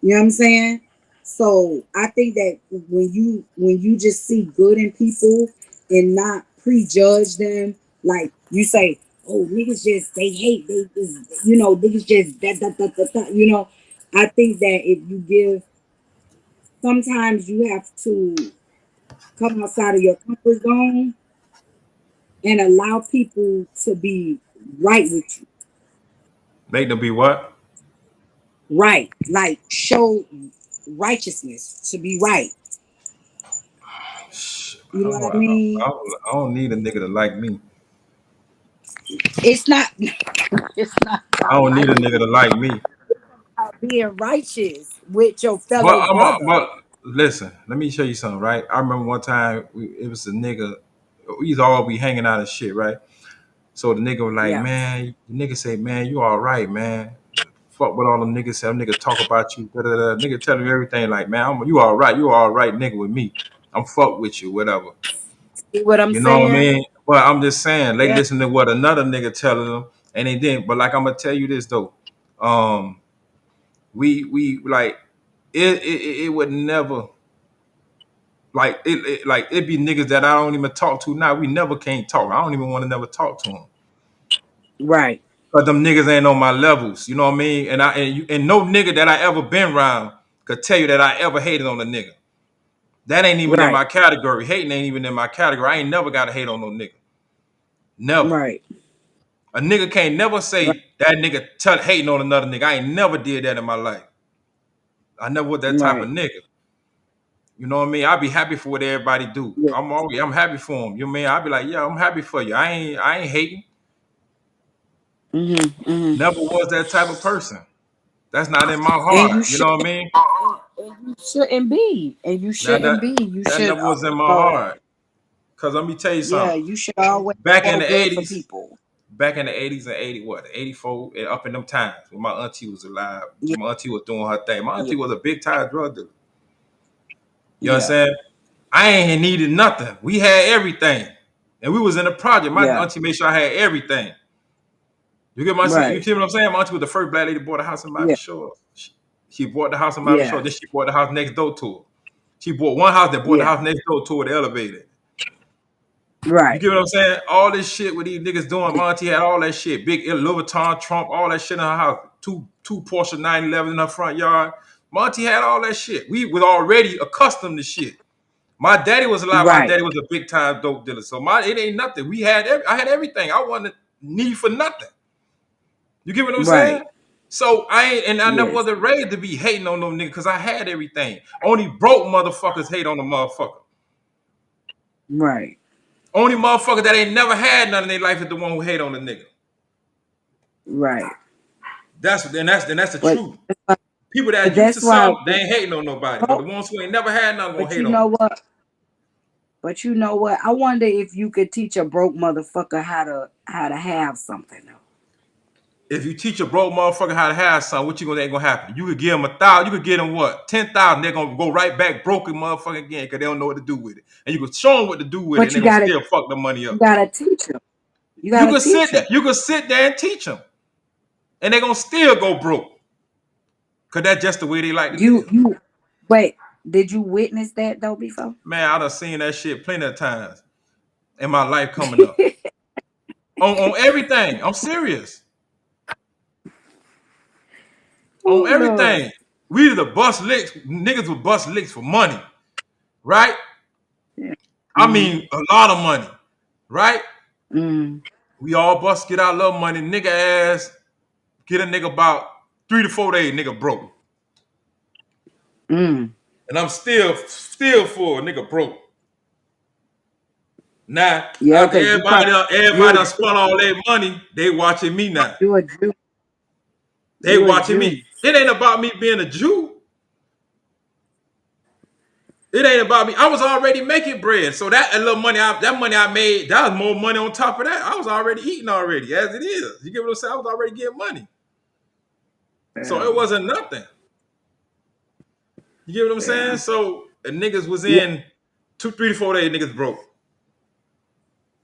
You know what I'm saying? So I think that when you just see good in people and not prejudge them, like you say, oh, niggas just they hate, they just, niggas just that. I think that if you give, sometimes you have to come outside of your comfort zone and allow people to be right with you. Make them be what? Right. Like show righteousness to be right. Shh, You know what I mean? I don't need a nigga to like me. It's not it's not I about don't need a liking, nigga to like me. about being righteous with your But fellow I'm brother. but listen, let me show you something, right? I remember one time it was a nigga. We used to all be hanging out and shit, right? So the nigga was like, Yeah. man, the nigga say, man, you all right, man. Fuck what all them niggas say. Them niggas talk about you. Da, da, da. Nigga tell you everything like, man, you all right, nigga, with me. I'm fuck with you, whatever. See what I'm You know what I saying? mean? But I'm just saying, they Yeah. listen to what another nigga telling them, and they didn't. But like I'm gonna tell you this though, um, we like it would never like it be niggas that I don't even talk to now. We never can't talk. I don't even want to never talk to them. Right. Cause them niggas ain't on my levels, you know what I mean? And no nigga that I ever been around could tell you that I ever hated on a nigga. That ain't even in Right. my category. Hating ain't even in my category. I ain't never got to hate on no nigga. Never. Right. A nigga can't never Right. say that nigga tell hating on another nigga. I ain't never did that in my life. I never was that type of Right. nigga. You know what I mean? I be happy for what everybody do. Yeah. I'm happy for them. You know what I mean? I be like, yeah, I'm happy for you. I ain't hating. Mm-hmm. Never was that type of person. That's not in my And you heart. You should, know what I mean? and you shouldn't be, and you That shouldn't that be. You that should, never was in my uh, heart. Cause let me tell you yeah, something. you should always Back in want the good for eighties, people. back in the eighties and 84 and up in them times when my auntie was alive, Yeah, my auntie was doing her thing. My yeah, auntie was a big time drug dealer. You yeah, understand? I ain't needed nothing. We had everything. And we was in a project. My yeah. auntie made sure I had everything. You get my saying? You Right. see what I'm saying? My auntie was the first black lady to bought a house in Miami Yeah, Shores. She bought the house in Miami Shores, yeah, then she bought the house next door to her. She bought one house, then bought the yeah. house next door to her, the elevator. You Right. get what I'm saying? All this shit with these niggas doing. My auntie had all that shit. Big Louis Vuitton, Trump, all that shit in her house. Two Porsche 911 in her front yard. My auntie had all that shit. We was already accustomed to shit. My daddy was alive. My Right. daddy was a big time dope dealer. So it ain't nothing. I had everything. I wasn't need for nothing. You get what I'm saying? Right. So I never Yes. wasn't raised to be hating on no nigga because I had everything. Only broke motherfuckers hate on the motherfucker. Right. Only motherfucker that ain't never had none in their life is the one who hate on the nigga. Right. That's the But truth. that's why, People but that used to that's why some, they ain't hating on nobody. But the broke. ones who ain't never had none gonna But hate you on them. know what? But you know what? I wonder if you could teach a broke motherfucker how to have something though. If you teach a broke motherfucker how to have something, what you gonna ain't gonna happen? You could give them 1,000, you could give them what? 10,000, they're gonna go right back broken motherfucker again because they don't know what to do with it. And you can show them what to do with it, and But they're gonna still fuck the money you up. gotta teach them. You You gotta could teach sit there, them. you could sit there and teach them, and they're gonna still go broke. Cause that's just the way they like to You live. you wait. Did you witness that though before? Man, I done seen that shit plenty of times in my life coming up. On everything. I'm serious. On Oh Lord. everything. We the bust licks, niggas would bust licks for money, right? Yeah. I Mm-hmm. mean, a lot of money, right? Mm. We all bust, get our little money, nigga ass, get a nigga about 3 to 4 days, nigga broke. Mm. And I'm still full, nigga broke. Now, Yeah, after cause you everybody probably done, you everybody a done spent all their money, they watching me now. you a Jew. They You a watching me. Jew. It ain't about me being a Jew. It ain't about me. I was already making bread. So that little money, that money I made, that was more money on top of that. I was already eating already, as it is. You get what I'm saying? I was already getting money. So it Um, wasn't nothing. You get what I'm saying? yeah. So niggas was Yeah. in 2, 3 to 4 days, niggas broke.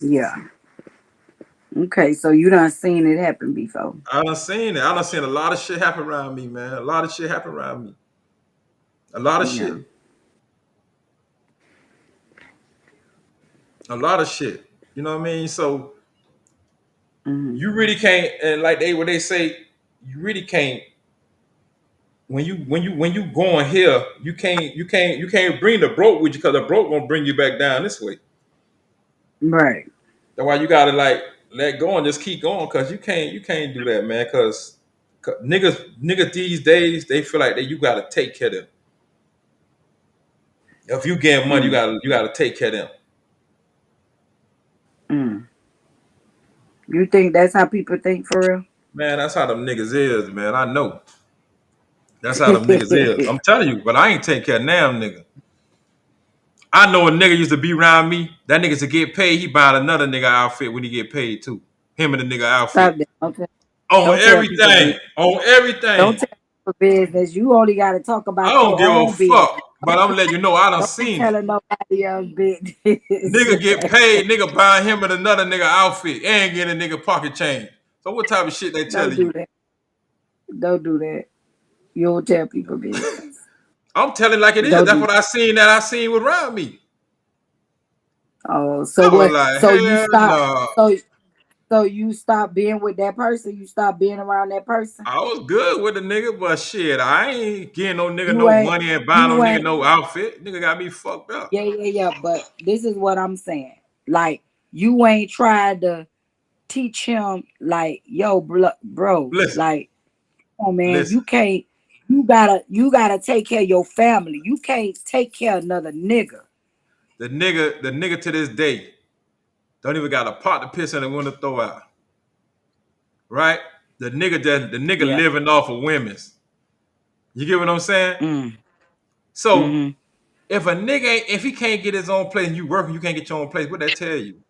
Yeah. Okay, so you done seen it happen before. I done seen it. I done seen a lot of shit happen around me, man. A lot of shit happen around me. A lot of Yeah. shit. A lot of shit. You know what I mean? So Hmm. you really can't, and like they say, you really can't when you going here, you can't bring the broke with you because the broke gonna bring you back down this way. Right. That's why you gotta like let go and just keep going because you can't do that, man. Because niggas these days they feel like that you gotta take care of them. If you get money, you Mm. gotta take care of them. Mm. You think that's how people think for Man, that's how them niggas is, man. I know. That's how them niggas real? is. I'm telling you, but I ain't take care of damn nigga. I know a nigga used to be around me. That nigga to get paid, he buying another nigga outfit when he get paid too. Him and the nigga outfit. Stop that. On Don't tell people everything. business. On Don't everything. tell people business. You only got to talk I about don't your give a own fuck. business. But I'm letting you know I done Don't be seen it. telling nobody else business. Nigga get paid, nigga buying him and another nigga outfit and getting a nigga pocket change. So what type of shit they Don't telling do you? that. Don't do that. You don't tell people business. I'm telling like it is. Don't That's do what that. I seen around me. Oh, so I was what? like, So you hell stop. no. So you stop being with that person. You stop being around that person. I was good with the nigga, but shit, I ain't getting no nigga You no ain't. money and buying no You nigga ain't. no outfit. Nigga got me fucked up. Yeah, yeah, yeah. But this is what I'm saying. Like you ain't tried to teach him. Like yo, bro. Listen, Like, oh man, listen. you can't. You gotta take care of your family. You can't take care of another nigga. The nigga to this day don't even got a pot to piss in and want to throw out. right? The nigga Yeah. living off of women's. You get what I'm saying? Mm. So Mm-hmm. if a nigga if he can't get his own place and you working, you can't get your own place. What that tell you?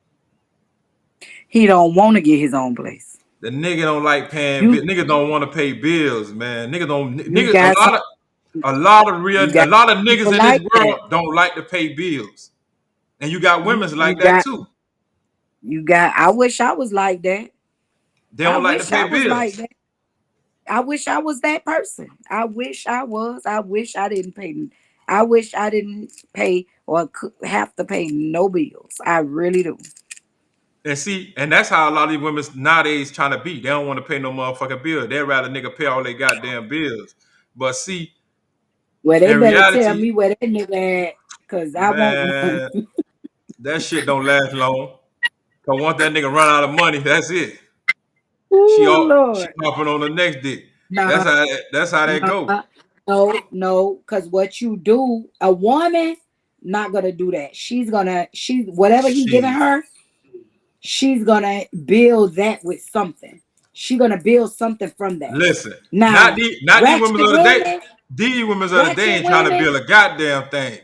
He don't want to get his own place. The nigga don't like paying. You Niggas don't want to pay bills, man. Niggas don't. you Niggas got some. You a got lot of people niggas in this like that. world don't like to pay bills, and you got You women's you like that got too. you got. I wish I was like that. They I don't like to wish I pay was like bills. that. I wish I was that person. I wish I was. I wish I didn't pay. I wish I didn't pay or have to pay no bills. I really do. And see, and that's how a lot of these women nowadays trying to be. They don't want to pay no motherfucking bill. They'd rather nigga pay all their goddamn bills. But see, Well, they in better tell reality, me where that nigga at, cause I want one. man, that shit don't last long. Cause once that nigga run out of money, that's it. Ooh, She Lord. hopping on the next dick. Nah, That's how that go. nah, no. Cause what you do, a woman not gonna do that. She whatever he giving Shit. her, she's gonna build that with something. She gonna build something from that. Listen, Now, not these women ratchet of the day. women, These women of the day ratchet ain't trying to women, build a goddamn thing,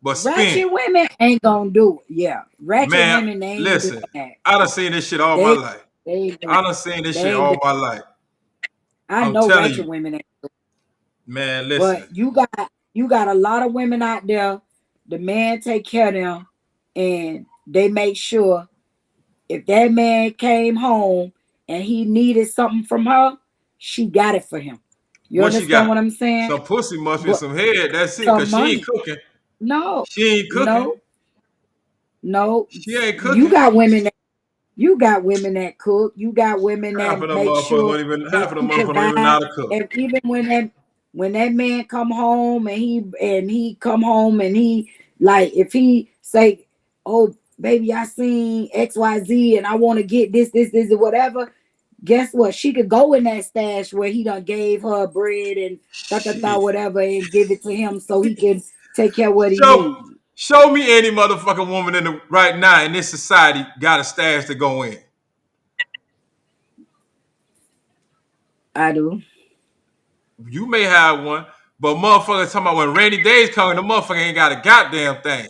but spend. ratchet women ain't gonna do it. Yeah, ratchet Man, women they ain't doing listen, that. I done seen this shit all my They life. they ain't doing. I done seen this They shit ain't all doing. my life. I I'm know telling ratchet you, women ain't. man. But Listen, you got a lot of women out there. The man take care of them, and they make sure if that man came home and he needed something from her, she got it for him. You what she understand got? what I'm saying? Some pussy must be But some head. That's it. some Cause she ain't money. cooking. No, She ain't cooking. no, no. She ain't You cooking. got women. You got women that cook. You got women Half that of them make motherfuckers sure don't even. that Half of them she motherfuckers don't even know provides. how to cook. And even when that man come home and he come home and he like if he say, "Oh baby, I seen XYZ and I want to get this or whatever." Guess what? She could go in that stash where he done gave her bread and Shit. whatever and give it to him so he can take care of what he Show needs. show me any motherfucking woman in the right now in this society got a stash to go in. I do. You may have one, but motherfuckers talking about when rainy days coming, the motherfucker ain't got a goddamn thing.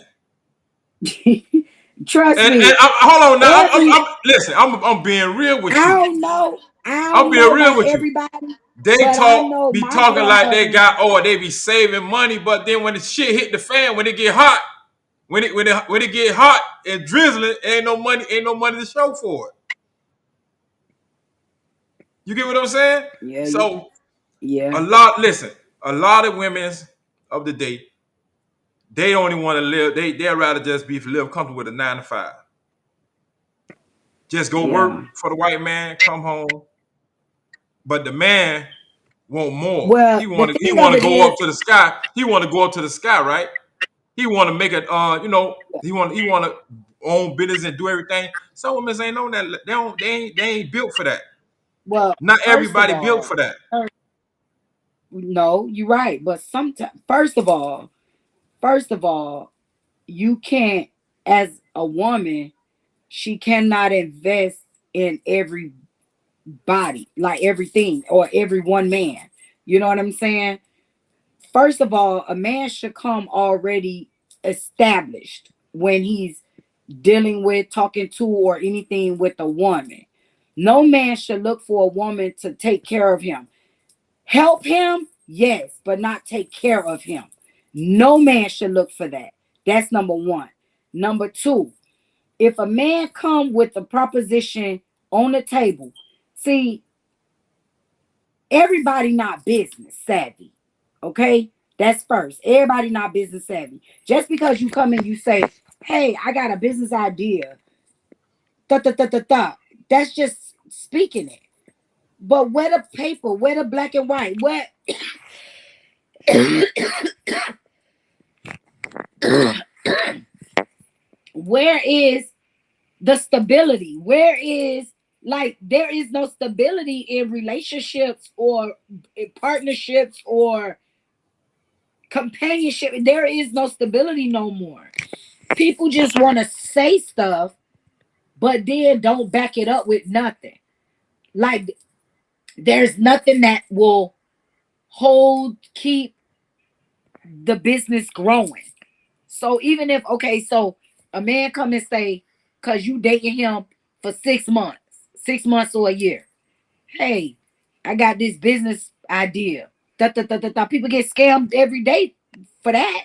Trust And me, hold on now, every listen. I'm being real with I you. don't know. I I'm don't being know real about with you. everybody, They but I talk know be my talking like they grandmother. got they be saving money, but then when the shit hit the fan, when it get hot, when it get hot and drizzling, ain't no money to show for it. You get what I'm saying? Yeah, So yeah, listen, a lot of women's of the day, they don't even want to live. They'd rather just be live comfortable with a 9 to 5. Just go work yeah. for the white man, come home. But the man want more. Well, He the want to. He thing of want to it go is, up to the sky. He want to go up to the sky, right? He want to make it. He want to own business and do everything. Some women ain't know that. They don't. They ain't built for that. well, Not first of everybody built all, for that. no, you're right. But sometimes, first of all, you can't, as a woman, she cannot invest in every body, like everything or every one man. You know what I'm saying? First of all, a man should come already established when he's dealing with, talking to, or anything with a woman. No man should look for a woman to take care of him. Help him, yes, but not take care of him. No man should look for that. That's number one. Number two, if a man come with a proposition on the table, see, everybody not business savvy. Okay? That's first. Everybody not business savvy. Just because you come and you say, "Hey, I got a business idea." Da, da, da, da, da. That's just speaking it. But where the paper? Where the black and white? Where is the stability? Where is, like, there is no stability in relationships or in partnerships or companionship. There is no stability no more. People just want to say stuff, but then don't back it up with nothing. Like, There's nothing that will keep the business growing. So even if, okay, so a man come and say, cause you dating him for 6 months, 6 months or a year, hey, I got this business idea. Da, da, da, da, da. People get scammed every day for that.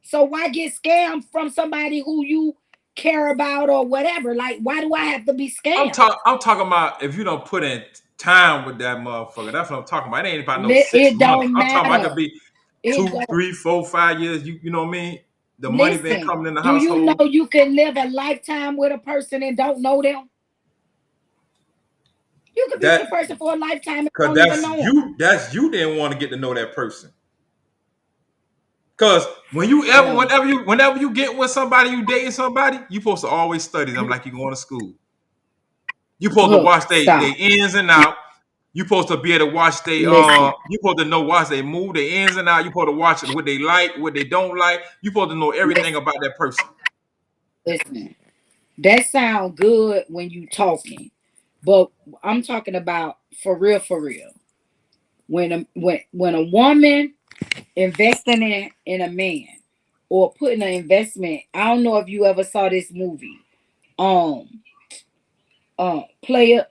So why get scammed from somebody who you care about or whatever? Like, why do I have to be scammed? I'm talking about if you don't put in time with that motherfucker. That's what I'm talking about. It ain't about no six It months. don't I'm talking about it matter. could be It two, don't. 3, 4, 5 years. You know what I mean? The money been Listen, coming in the do you know household. you can live a lifetime with a person and don't know them? You could be with That a person for a lifetime and cause don't even know them. that's you didn't want to get to know that person. Cause when you ever Well, whenever you get with somebody, you dating somebody, you supposed to always study them like you going to school. You supposed to watch they stop. ins and out. You supposed to be able to watch Listen, you supposed to know watch they move, their ins and out. You supposed to watch what they like, what they don't like. You supposed to know everything listen, about that person. listen. That sound good when you talking, but I'm talking about for real, for real. When a woman investing in a man or putting an investment, I don't know if you ever saw this movie. Um, player.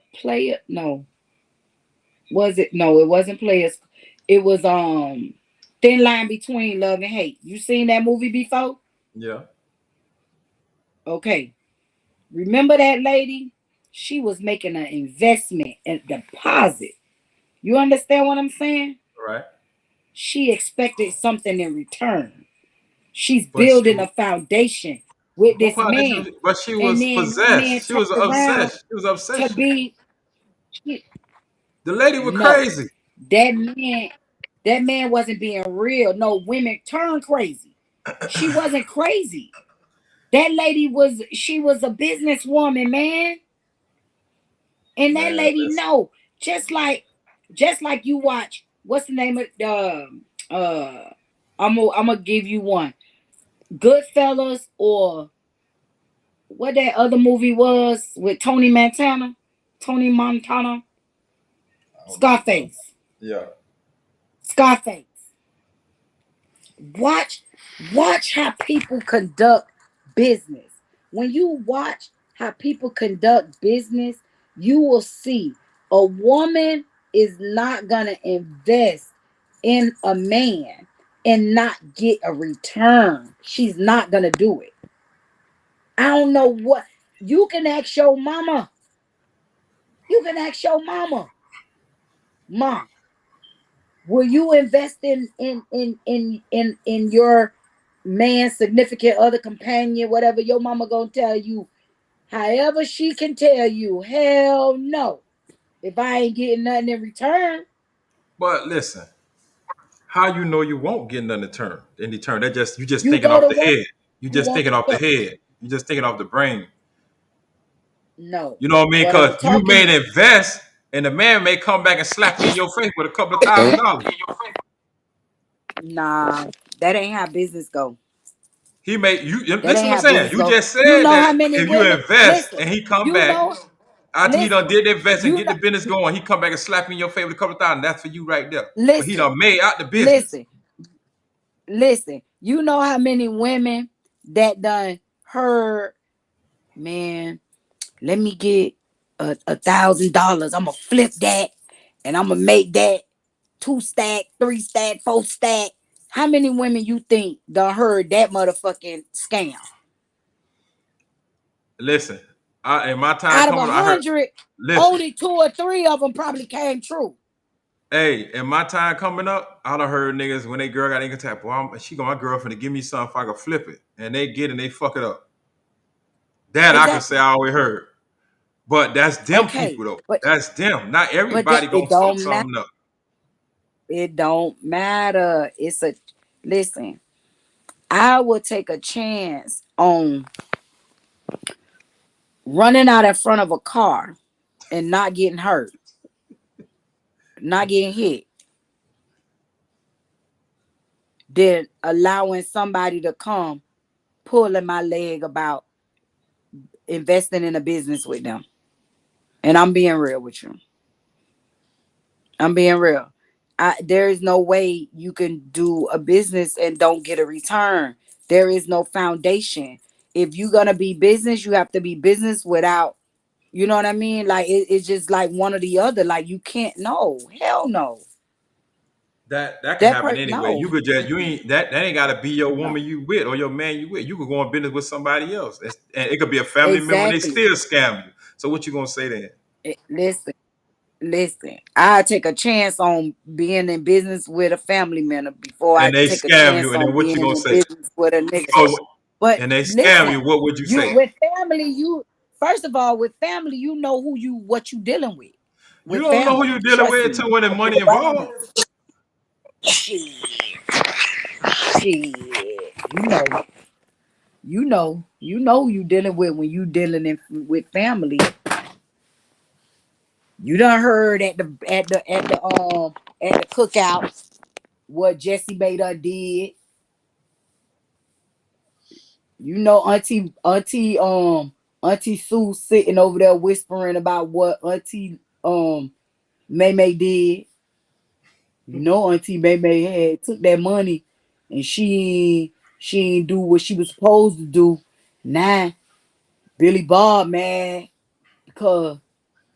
No, was it? No, it wasn't players. It was Thin Line Between Love and Hate. You seen that movie before? Yeah. Okay. Remember that lady? She was making an investment and deposit. You understand what I'm saying? Right. She expected something in return. She's But she, building a foundation with what this foundation? man. But she And was then that man possessed. She turned was around obsessed. She was to obsession. be The lady was no. crazy. That man, that man wasn't being real. No, women turn crazy. She wasn't crazy. That lady was, she was a businesswoman, man. And that Man, lady listen. know, just like you watch, what's the name of I'm gonna give you one. Goodfellas, or what that other movie was with Tony Montana, I don't know. Scarface. Yeah. Scarface. Watch how people conduct business. When you watch how people conduct business, you will see a woman is not going to invest in a man and not get a return. She's not going to do it. I don't know what. You can ask your mama. You can ask your mama. Mom, will you invest in your man, significant other, companion, whatever? Your mama gonna tell you, however she can tell you, hell no. If I ain't getting nothing in return, But listen, how you know you won't get nothing in return? That just you just you thinking go off to the work, head. You you just want thinking to off the look. head. You just thinking off the brain. No. You know what I mean? What Because I'm you talking may invest, and the man may come back and slap you in your face with a couple of $1,000. nah, that ain't how business go. He may you That listen ain't what I'm how saying. business You go. just You said know that how many if you women invest listen. and he come You back know, after he done listen. did the invest and You get know, the business going, he come back and slap you in your face with a couple of thousand. That's for you right there. But he listen, done made out the business. listen, listen. You know how many women that done heard, man, let me get $1,000. I'm gonna flip that and I'm gonna make that 2 stack, 3 stack, 4 stack. How many women you think done heard that motherfucking scam? Listen, in my time Out of a coming, I heard. hundred, Listen, only 2 or 3 of them probably came true. hey, in my time coming up, I done heard niggas when they girl got income tax. Well, she got my girlfriend to give me something if I can flip it, and they get it and they fuck it up. That I can say Exactly. I always heard. But that's them Okay. people though. But That's them. Not that everybody gonna it fuck don't matter. something up. It don't matter. It's a listen. I will take a chance on running out in front of a car and not getting hurt, not getting hit, than allowing somebody to come pulling my leg about investing in a business with them. And I'm being real with you. I'm being real. There is no way you can do a business and don't get a return. There is no foundation. If you're gonna be business, you have to be business without, you know what I mean? Like it's just like one or the other. Like you can't. No, hell no. That can That happen part, anyway. no, You could just you ain't that ain't gotta be your no. woman you with or your man you with. You could go on business with somebody else. And it could be a family member and they Exactly. still scam you. So what you gonna say then? Listen, listen. I take a chance on being in business with a family member before I And they take a scam chance you, and on then what being you gonna in say? business with a nigga. Oh, But and they scam listen, you, what would you you say? with family, you first of all with family, you know who you what you dealing with. You With don't know who family, you're dealing trust with me. until when the money involved. Shit, shit. You know, you know who you dealing with when you dealing with family. You done heard at the cookout what Jesse Bader did. You know, Auntie Sue sitting over there whispering about what Auntie May May did. You know, Auntie May May had took that money and she ain't do what she was supposed to do. Nah, Billy Bob mad because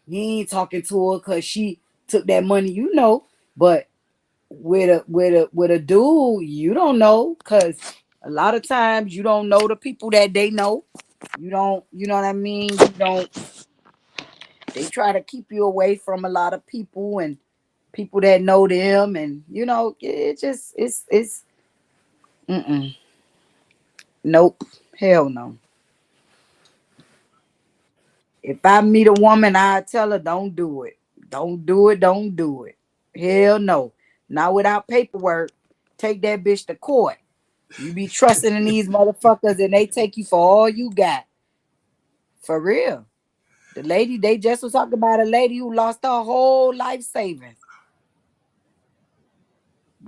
he ain't talking to her because she took that money. You know, but with a dude, you don't know because a lot of times you don't know the people that they know. You don't, you know what I mean? You don't. They try to keep you away from a lot of people and people that know them, and you know, it just it's mm-mm. Nope, hell no. If I meet a woman, I tell her don't do it, don't do it, don't do it. Hell no, not without paperwork. Take that bitch to court. You be trusting in these motherfuckers, and they take you for all you got. For real. The lady they just was talking about a lady who lost her whole life savings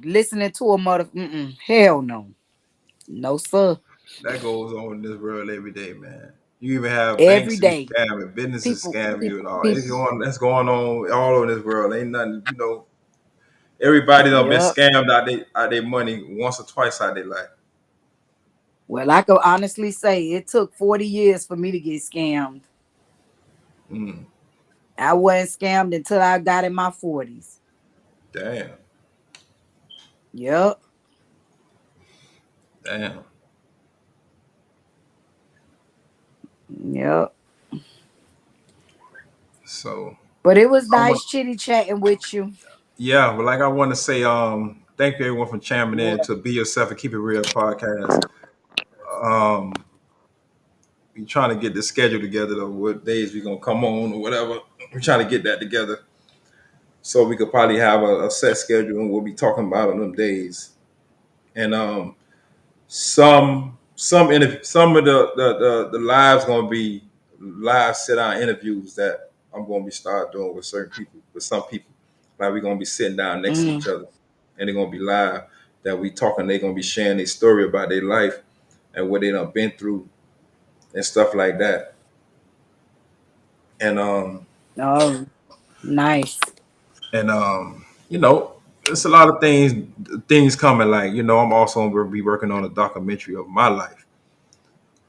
listening to a mother. Mm-mm, hell no, no sir. That goes on in this world every day, man. You even have Every banks who day, scam and businesses people, scam you people, and all. people. It's going that's going on all over this world. Ain't nothing, everybody done been Yep. scammed out their money once or twice out their life. Well, I could honestly say it took 40 years for me to get scammed. Mm, I wasn't scammed until I got in my 40s. damn, Yep. damn. Yep. So But it was I want nice chitty chatting with you. yeah, but like I want to say, thank you everyone for chiming in What? to Be Yourself and Keep It Real podcast. Um, we trying to get the schedule together though, what days we gonna come on or whatever. We're trying to get that together so we could probably have a set schedule and we'll be talking about on them days. And some of the lives gonna be live sit down interviews that I'm gonna be start doing with certain people, with some people. Like we're gonna be sitting down next to Mm. each other and they're gonna be live that we talking, they're gonna be sharing their story about their life and what they done been through and stuff like that. And Oh, nice. and it's a lot of things coming. Like I'm also gonna be working on a documentary of my life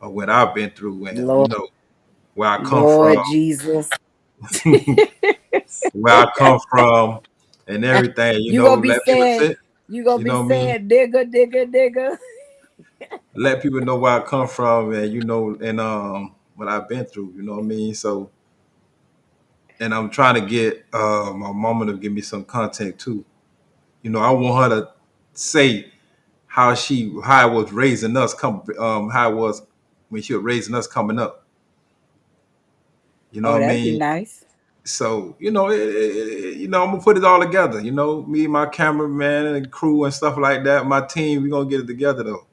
of what I've been through and Lord, where I come from, Lord Jesus. where I come from, and everything. You gonna be Let people saying, sit. you gonna You be know what I mean? saying, nigga, nigga, nigga. Let people know where I come from, and and what I've been through. You know what I mean? So, and I'm trying to get my mama to give me some content too. I want her to say how it was raising us how it was when she was raising us coming up. You know Oh, what I that'd be mean? nice. So I'm gonna put it all together. Me, my cameraman, and crew and stuff like that. My team, we gonna get it together though.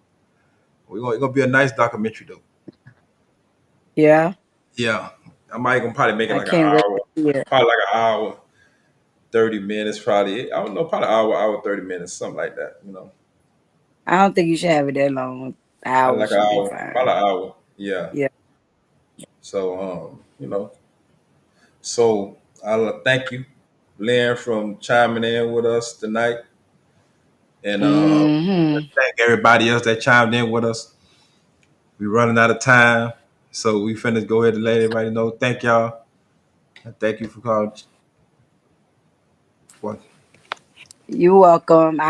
It's gonna be a nice documentary though. Yeah, Yeah, I might gonna probably make it I like an can't wait hour, to hear. probably like an hour, 30 minutes, probably. I don't know, probably hour, 30 minutes, something like that. I don't think you should have it that long. Probably Hours like an should be hour, fine. probably an hour. Yeah. Yeah. So so I'll thank you. Lynn from chiming in with us tonight, and Mm-hmm. thank everybody else that chimed in with us. We running out of time, so we finna go ahead and let everybody know. Thank y'all, and thank you for calling. You're welcome.